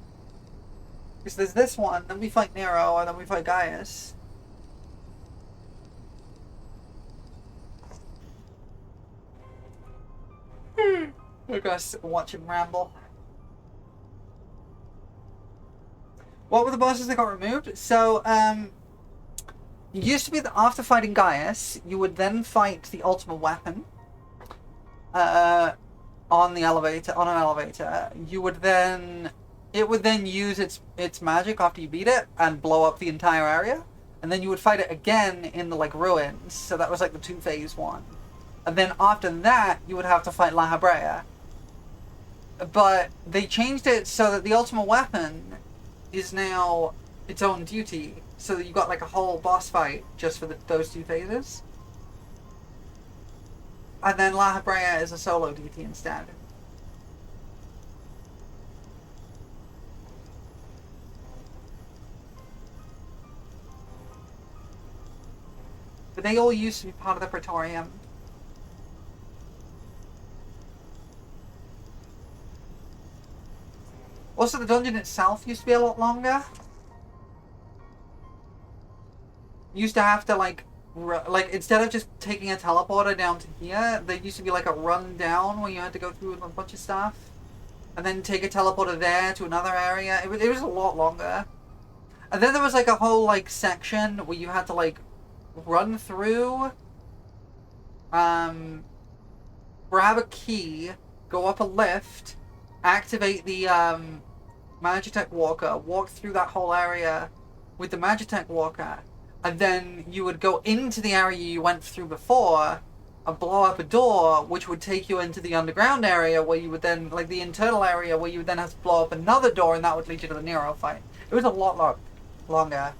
Because there's this one, then we fight Nero, and then we fight Gaius. We're gonna watch him ramble. What were the bosses that got removed? So, it used to be that after fighting Gaius, you would then fight the ultimate weapon on an elevator. You would then, it would then use its magic after you beat it and blow up the entire area, and then you would fight it again in the like ruins. So that was like the 2-phase one, and then after that you would have to fight La Habrea. But they changed it so that the ultimate weapon is now its own duty. So that you got like a whole boss fight just for those 2 phases. And then La Habrea is a solo DT instead. But they all used to be part of the Praetorium. Also, the dungeon itself used to be a lot longer. You used to have to, like, like, instead of just taking a teleporter down to here, there used to be like a run down where you had to go through a bunch of stuff. And then take a teleporter there to another area. It was a lot longer. And then there was like a whole like section where you had to like run through, grab a key, go up a lift, activate the Magitech Walker, walk through that whole area with the Magitech Walker, and then you would go into the area you went through before and blow up a door, which would take you into the underground area where you would then, like the internal area where you would then have to blow up another door, and that would lead you to the Nero fight. It was a lot longer.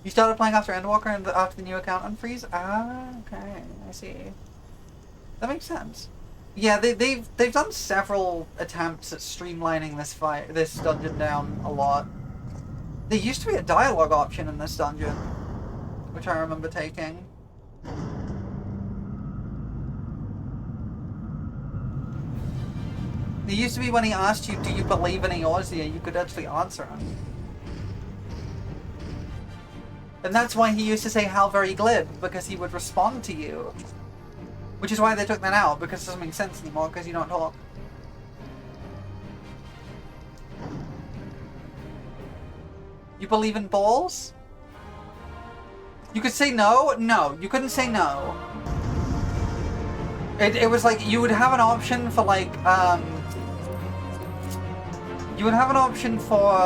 You started playing after Endwalker and after the new account unfreeze? Ah, okay, I see. That makes sense. Yeah, they've done several attempts at streamlining this dungeon down a lot. There used to be a dialogue option in this dungeon, which I remember taking. There used to be when he asked you, do you believe in Eorzean, you could actually answer him. And that's why he used to say how very glib, because he would respond to you. Which is why they took that out, because it doesn't make sense anymore, because you don't talk. You believe in balls? You could say no? No, you couldn't say no. It was like, you would have an option for like, you would have an option for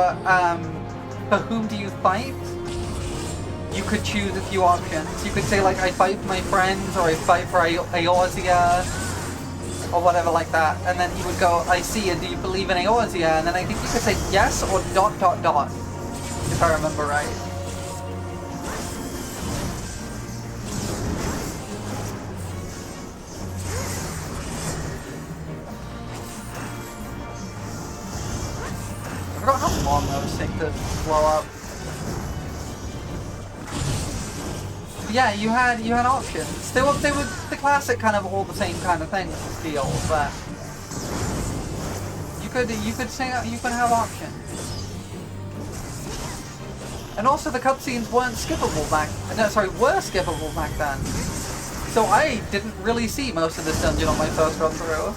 whom do you fight? You could choose a few options. You could say like, I fight for my friends, or I fight for Eorzea, or whatever like that. And then he would go, I see you, do you believe in Eorzea? And then I think you could say yes or ... if I remember right. I forgot how long those take to blow up. Yeah, you had options. They were the classic kind of all the same kind of thing deal, but you could have options. And also the cutscenes weren't skippable were skippable back then. So I didn't really see most of this dungeon on my first run through.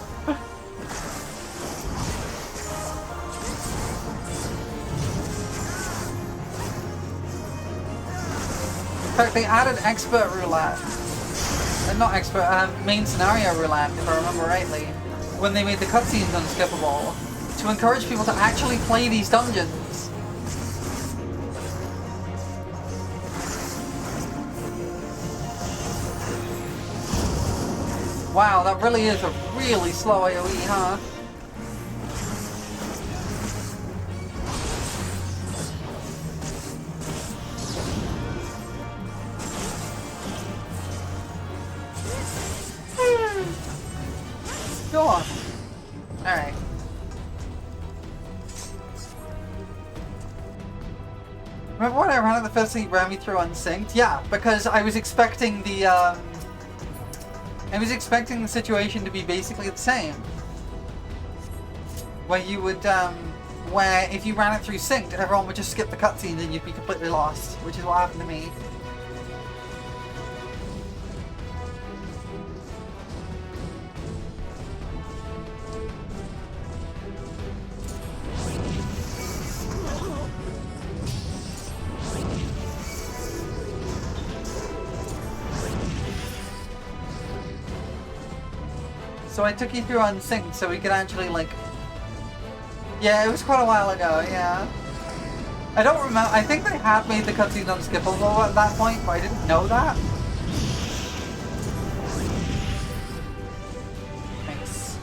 In fact, they added expert roulette. Not expert, main scenario roulette, if I remember rightly, when they made the cutscenes unskippable, to encourage people to actually play these dungeons. Wow, that really is a really slow AoE, huh? Go on. Alright. Remember when I ran it the first thing you ran me through unsynced? Yeah, because I was expecting the situation to be basically the same. Where you would, where if you ran it through synced, everyone would just skip the cutscenes and you'd be completely lost, which is what happened to me. So I took you through unsynced so we could actually, like... Yeah, it was quite a while ago, yeah. I don't remember. I think they had made the cutscenes unskippable at that point, but I didn't know that. Nice.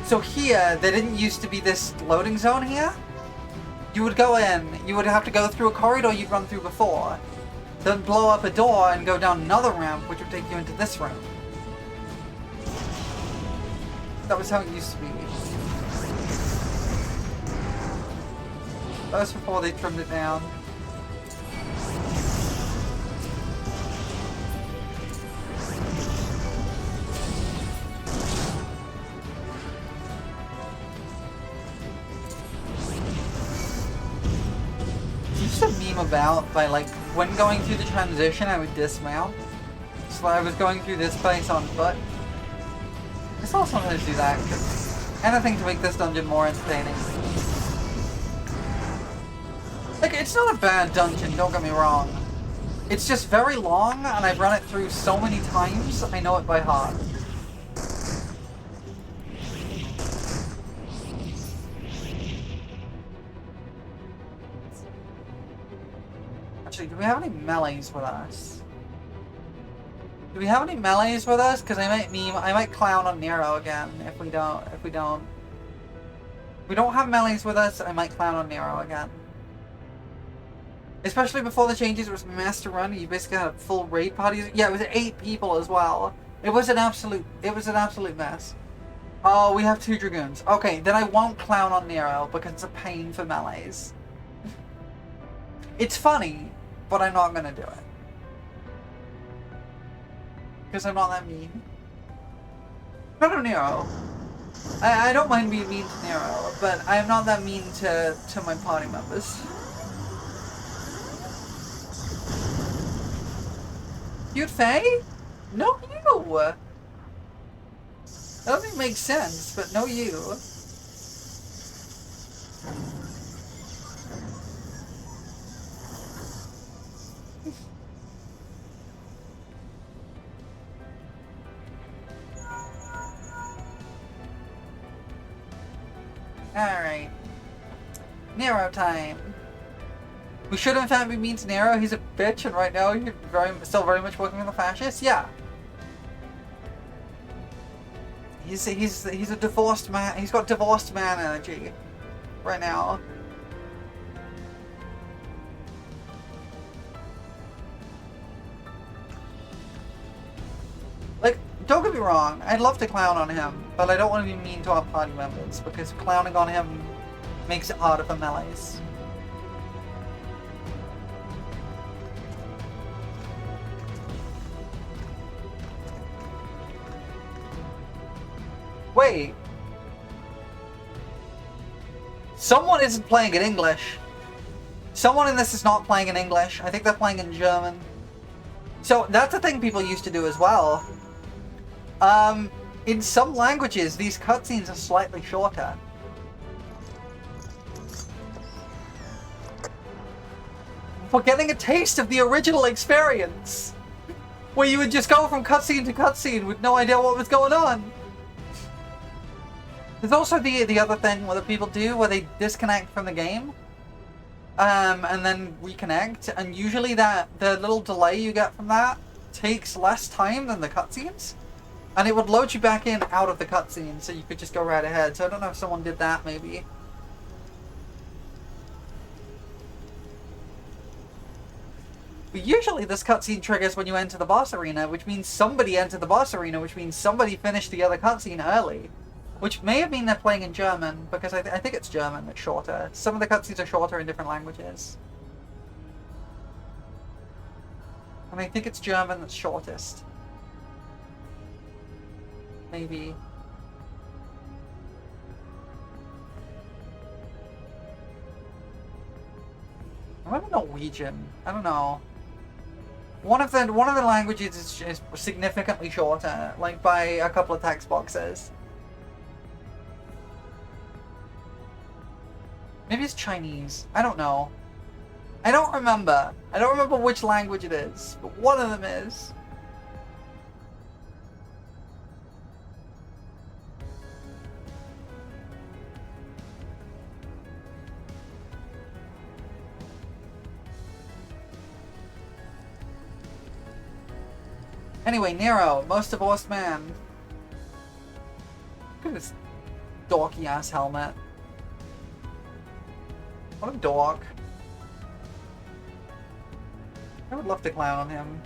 So here, there didn't used to be this loading zone here. You would go in, you would have to go through a corridor you'd run through before, then blow up a door and go down another ramp, which would take you into this room. That was how it used to be. That was before they trimmed it down. You used to meme about by like when going through the transition I would dismount. because I was going through this place on foot. I saw something to do that. Anything to make this dungeon more entertaining. Like, it's not a bad dungeon, don't get me wrong. It's just very long, and I've run it through so many times, I know it by heart. Actually, do we have any melees with us? Do we have any melees with us? Because I might clown on Nero again if we don't. If we don't have melees with us, I might clown on Nero again. Especially before the changes, it was master run. You basically had a full raid party. Yeah, it was 8 people as well. It was an absolute mess. Oh, we have 2 dragoons. Okay, then I won't clown on Nero because it's a pain for melees. It's funny, but I'm not gonna do it. Because I'm not that mean. No, Nero. I don't mind being mean to Nero, but I am not that mean to my party members. Cute Faye? No, you! That doesn't make sense, but no, you. Alright. Nero time. We should in fact be mean to Nero. He's a bitch, and right now he's still very much working with the fascists. Yeah. He's a divorced man. He's got divorced man energy right now. Like, don't get me wrong. I'd love to clown on him, but I don't want to be mean to our party members because clowning on him makes it harder for melees. Wait. Someone isn't playing in English. Someone in this is not playing in English. I think they're playing in German. So that's a thing people used to do as well. In some languages, these cutscenes are slightly shorter. For getting a taste of the original experience. Where you would just go from cutscene to cutscene with no idea what was going on. There's also the other thing where the people do where they disconnect from the game and then reconnect, and usually the little delay you get from that takes less time than the cutscenes, and it would load you back in out of the cutscene so you could just go right ahead. So I don't know if someone did that maybe. But usually this cutscene triggers when you enter the boss arena, which means somebody entered the boss arena, which means somebody finished the other cutscene early. Which may have been they're playing in German, because I think it's German that's shorter. Some of the cutscenes are shorter in different languages. And I think it's German that's shortest. Maybe. I remember Norwegian. I don't know. One of the languages is significantly shorter, like by a couple of text boxes. Maybe it's Chinese. I don't know. I don't remember. I don't remember which language it is, but one of them is. Anyway, Nero, most divorced man. Look at this dorky ass helmet. What a dog. I would love to clown on him.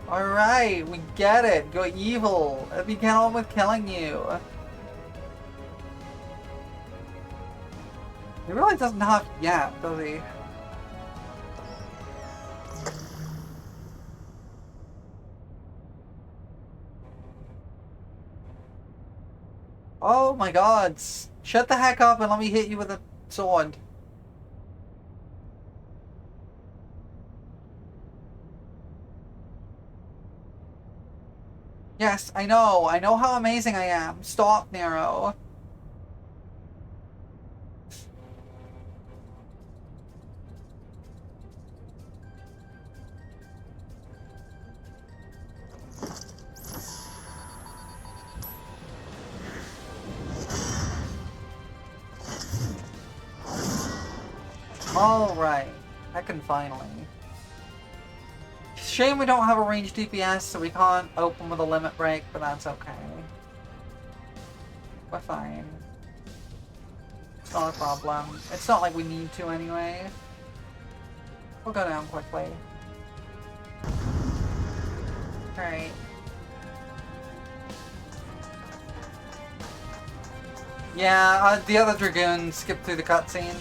Alright, we get it. Go evil. Let me get on with killing you. He really doesn't have yet, does he? Oh my god. Shut the heck up and let me hit you with a sword. Yes, I know. I know how amazing I am. Stop, Nero. Alright. I can finally. Shame we don't have a ranged DPS, so we can't open with a limit break, but that's okay. We're fine. It's not a problem. It's not like we need to anyway. We'll go down quickly. Alright. Yeah, the other Dragoon skipped through the cutscene.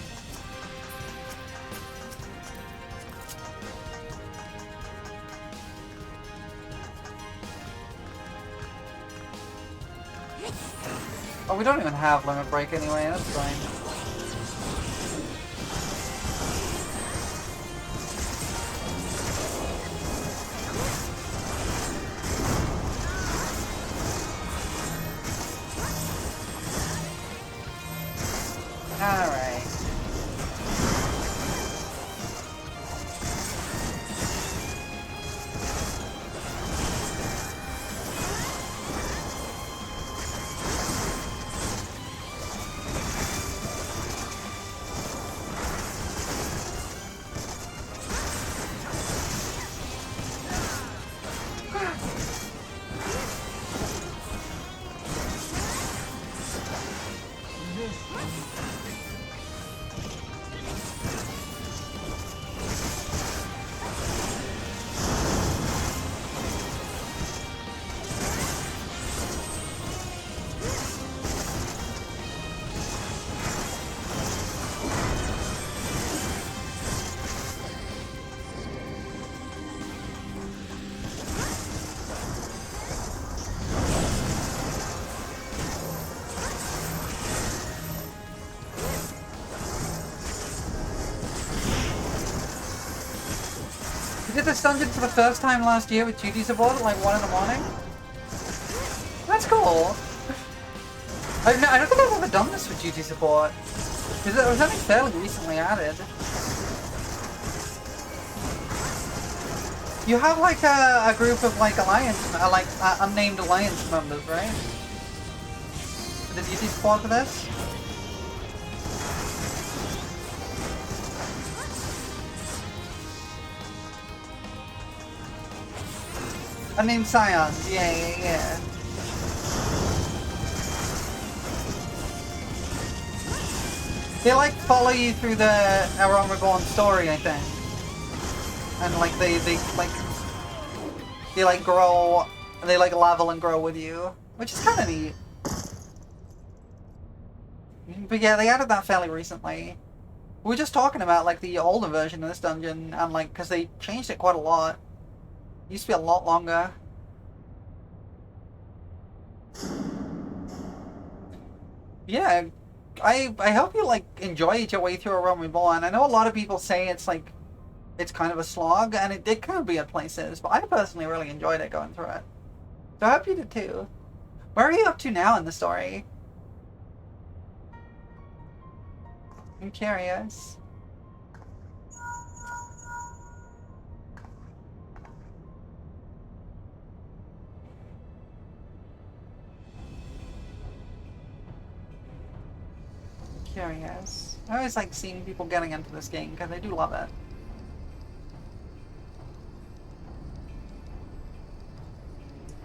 Oh, we don't even have limit break anyway, that's fine. Alright. We did this dungeon for the first time last year with duty support at like 1 in the morning. That's cool. I don't think I've ever done this with duty support. Because it was only fairly recently added. You have like a group of like alliance, unnamed alliance members, right? For the duty support for this? Unnamed scions, yeah. They like follow you through the Eorzean Reborn story, I think. And like they like grow, they like level and grow with you, which is kind of neat. But yeah, they added that fairly recently. We were just talking about like the older version of this dungeon, and like because they changed it quite a lot. It used to be a lot longer. Yeah, I hope you like enjoyed your way through Eorzean Reborn. I know a lot of people say it's like it's kind of a slog, and it could be at places, but I personally really enjoyed it going through it. So I hope you did too. Where are you up to now in the story? I'm curious. Curious. I always like seeing people getting into this game because I do love it.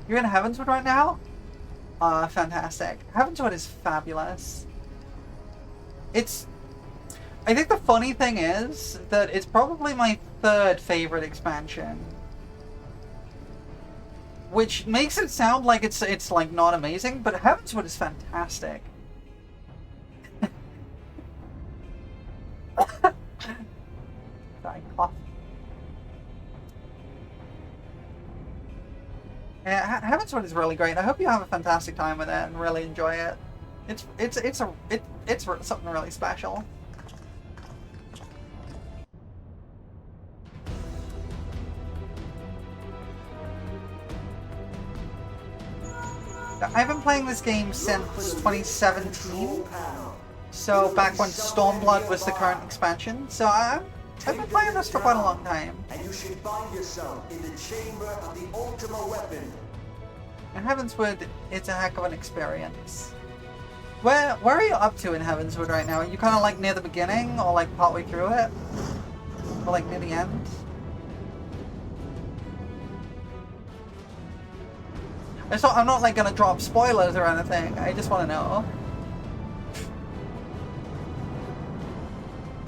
You're in Heavenswood right now? Fantastic. Heavenswood is fabulous. I think the funny thing is that it's probably my third favorite expansion. Which makes it sound like it's like not amazing, but Heavenswood is fantastic. Yeah, Heavensward is really great. I hope you have a fantastic time with it and really enjoy it. It's something really special. I've been playing this game since 2017, so back when Stormblood was the current expansion. So I've been playing this for quite a long time. And you should find yourself in the chamber of the Ultima Weapon. And Heavensward, it's a heck of an experience. Where are you up to in Heavensward right now? Are you kind of like near the beginning, or like partway through it? Or like near the end? I'm not like gonna drop spoilers or anything, I just want to know.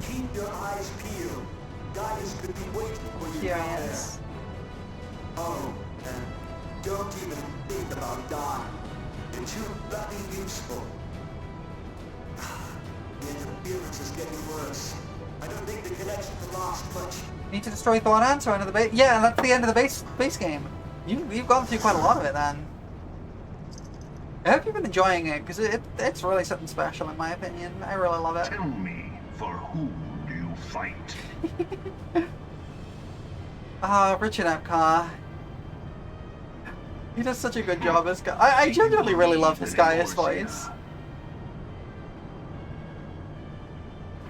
Keep your eyes peeled. Guys could be waiting for you down there. Yes. Oh, and don't even think about dying. You're too bloody useful. The interference is getting worse. I don't think the connection can last much. Need to destroy Thorn Answer into the base. Yeah, that's the end of the base game. You've gone through quite a lot of it then. I hope you've been enjoying it, because it's really something special in my opinion. I really love it. Tell me, for whom do you fight? Richard Epcar. He does such a good job as Guy. I genuinely really love his Gaius voice.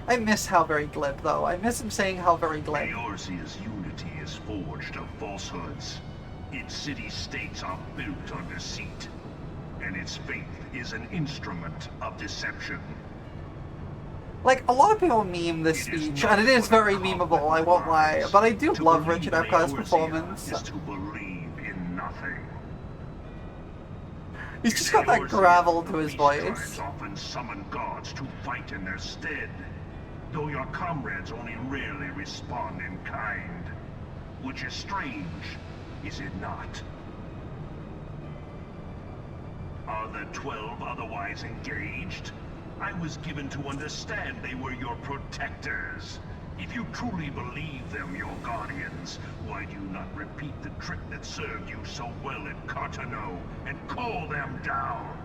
I miss how very glib though. I miss him saying how very glib. Eorzea's unity is forged of falsehoods. Its city-states are built on deceit. And its faith is an instrument of deception. Like, a lot of people meme this speech, and it is very memeable, I won't lie, but I do love Richard Epcar's performance. Is to believe in nothing. He's just got that gravel to his voice. Often summon gods to fight in their stead, though your comrades only rarely respond in kind, which is strange, is it not? Are the 12 otherwise engaged? I was given to understand they were your protectors. If you truly believe them your guardians, why do you not repeat the trick that served you so well at Cartano and call them down?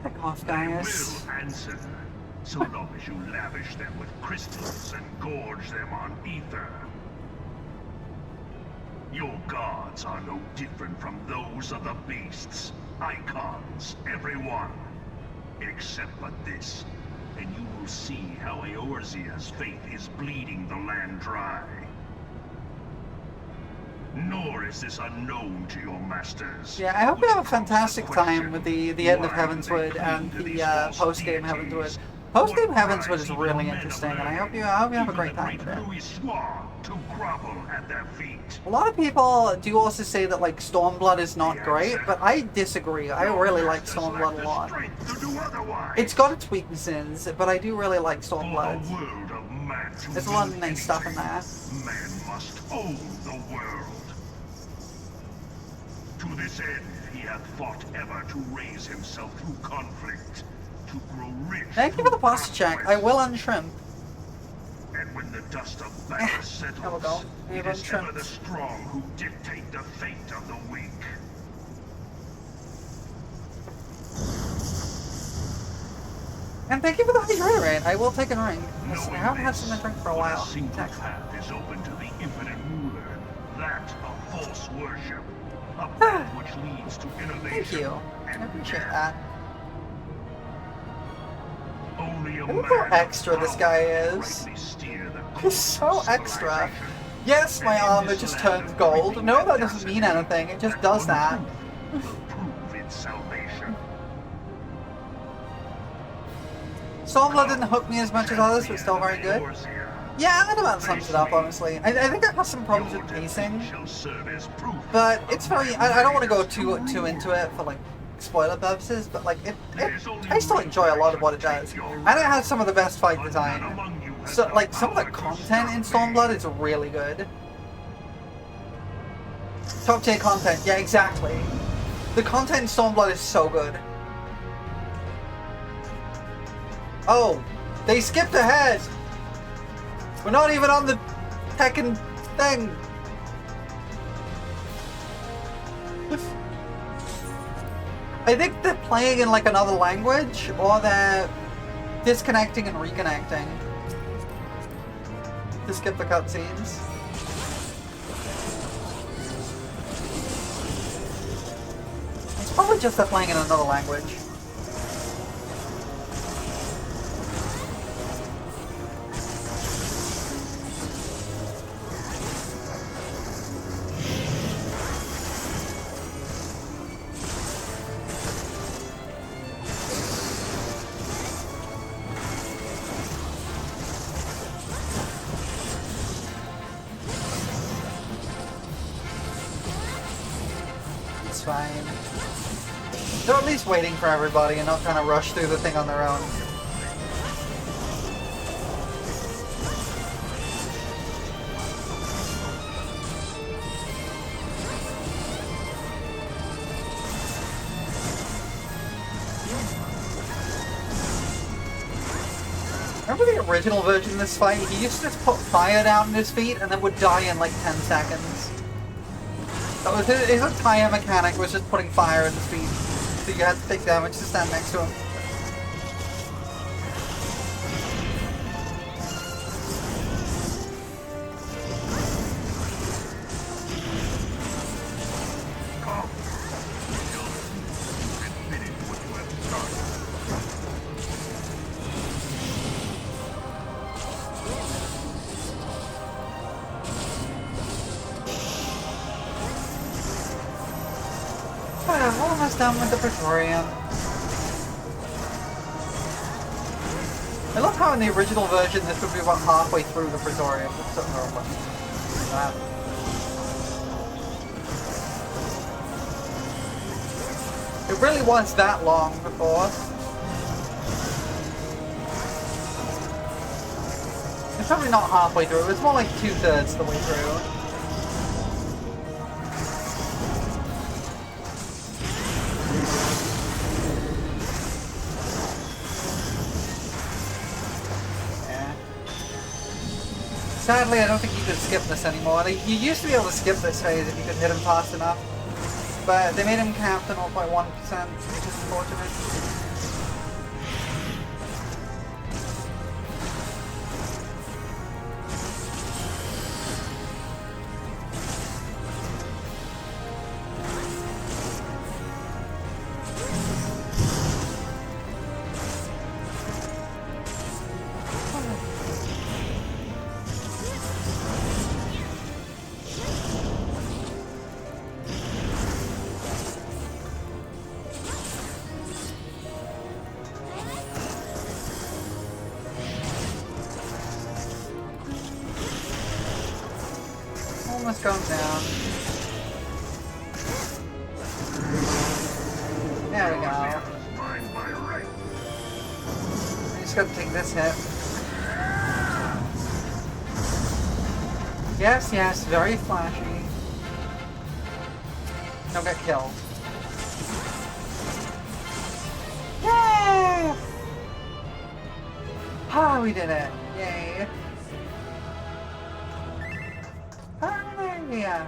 Heck off, They Gaius. will answer, so long as you lavish them with crystals and gorge them on ether. Your gods are no different from those of the beasts. Icons, every one. Except but this, and you will see how Eorzea's faith is bleeding the land dry. Nor is this unknown to your masters. Yeah, I hope you which have a fantastic prompts the time with the end of why do they Heavensward cling and to the these false post-game deities? Heavensward. Post-game What Heavensward rise is even really men of interesting, and I hope learning, you have a even great the time with it. Louis swore to grovel at their feet. A lot of people do also say that like Stormblood is not great, but I disagree. I really like Stormblood a lot. It's got its weaknesses, but I do really like Stormblood. There's a lot of nice stuff in there. Man must own the world. To this end, he hath fought ever to raise himself through conflict, to grow rich. Thank you for the posture check. I will unshrimp. And when the dust of battle There we settles, go. it I've is ever unshrimped. the strong who dictate the fate of the weak. And thank you for the hydrate. I will take a drink. I Knowing haven't had this, something to drink for a but while. A single Thanks. path is open to the infinite ruler, that of false worship, a path which leads to innovation. Thank you. I and appreciate death. that. Only a Look how man of extra this guy power can is. rightly steer the He's course so of extra. civilization. Yes, my And in armor this just land turns of gold. creeping No, that doesn't mean audacity, anything. It just does one that. truth will prove its salvation. Stormblood didn't hook me as much as others, but still very good. Yeah, that about sums it up, honestly. I think I have some problems with pacing, but it's very... I don't want to go too into it for, like, spoiler purposes, but, like, I still enjoy a lot of what it does. And it has some of the best fight design. So, like, some of the content in Stormblood is really good. Top tier content, yeah, exactly. The content in Stormblood is so good. Oh, they skipped ahead! We're not even on the Tekken thing! I think they're playing in like another language, or they're disconnecting and reconnecting to skip the cutscenes. It's probably just they're playing in another language. Fine. They're at least waiting for everybody and not trying to rush through the thing on their own. Remember the original version of this fight? He used to just put fire down in his feet and then would die in like 10 seconds. That was his entire mechanic, was just putting fire in his feet, so you had to take damage to stand next to him. Almost done with the Praetorium. I love how in the original version this would be about halfway through the Praetorium. That's something wrong with that. It really was that long before. It's probably not halfway through, it's more like 2/3 the way through. Sadly, I don't think you could skip this anymore. You used to be able to skip this phase if you could hit him fast enough. But they made him capped at 0.1%, which is unfortunate. Almost going down. There we go. I just gotta take this hit. Yes, yes, very flashy. Don't get killed. Yay! Ah, we did it. Yay. Yeah.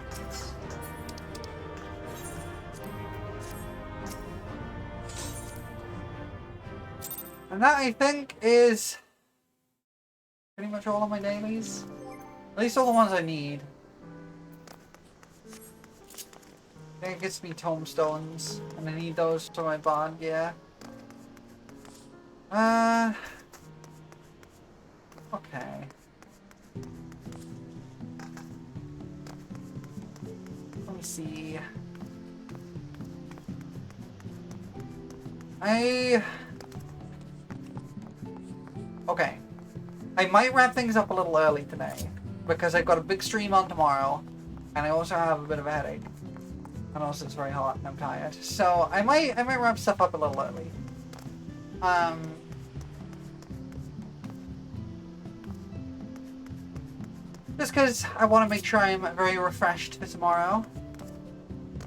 And that, I think, is pretty much all of my dailies. At least all the ones I need. I think it gets me tombstones, and I need those for my bond, yeah. Okay. Let me see. Okay. I might wrap things up a little early today, because I've got a big stream on tomorrow, and I also have a bit of a headache. And also it's very hot and I'm tired. So I might wrap stuff up a little early. Just because I want to make sure I'm very refreshed for tomorrow.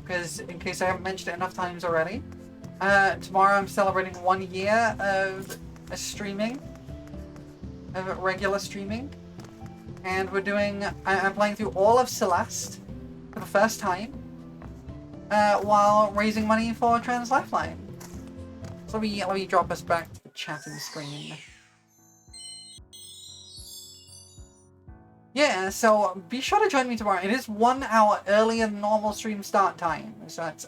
Because in case I haven't mentioned it enough times already. Tomorrow I'm celebrating 1 year of streaming. Of regular streaming. And we're doing... I'm playing through all of Celeste for the first time. while raising money for Trans Lifeline. So let me drop us back to the chatting screen. Yeah, so be sure to join me tomorrow. It is 1 hour earlier than normal stream start time. So that's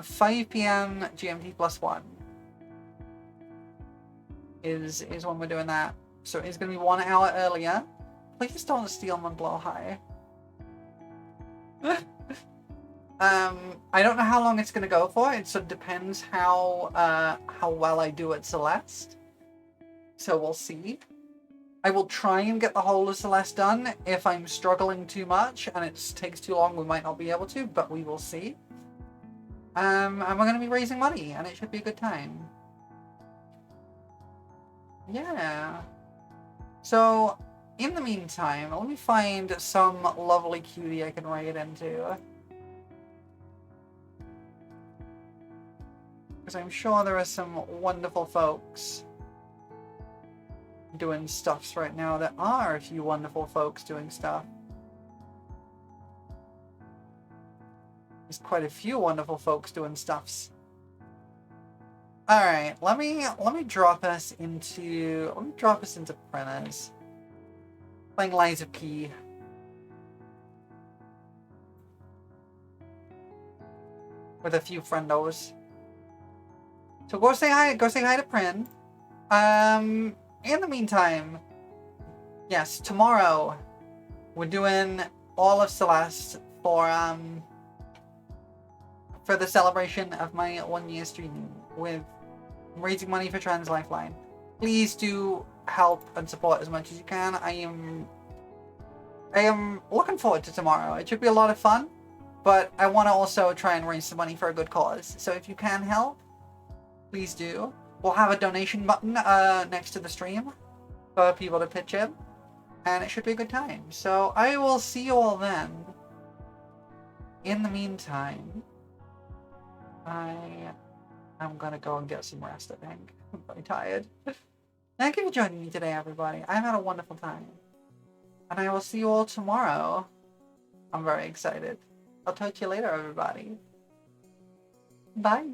5 p.m. GMT plus 1 is when we're doing that. So it's going to be 1 hour earlier. Please don't steal my blow high. I don't know how long it's going to go for. It sort of depends how well I do at Celeste. So we'll see. I will try and get the whole of Celeste done. If I'm struggling too much and it takes too long, we might not be able to, but we will see. And we're going to be raising money, and it should be a good time. Yeah. So, in the meantime, let me find some lovely cutie I can raid into. Because I'm sure there are some wonderful folks doing stuffs right now. There are a few wonderful folks doing stuff. There's quite a few wonderful folks doing stuffs. Alright, let me drop us into printers. Playing Lies of P. With a few friendos. So go say hi to Prin. In the meantime, yes, tomorrow we're doing all of Celeste for the celebration of my 1 year streaming with raising money for Trans Lifeline. Please do help and support as much as you can. I am looking forward to tomorrow. It should be a lot of fun, but I want to also try and raise some money for a good cause. So if you can help, please do. We'll have a donation button next to the stream for people to pitch in, and it should be a good time. So I will see you all then. In the meantime, I'm gonna go and get some rest, I think. I'm very tired. Thank you for joining me today, everybody. I've had a wonderful time. And I will see you all tomorrow. I'm very excited. I'll talk to you later, everybody. Bye.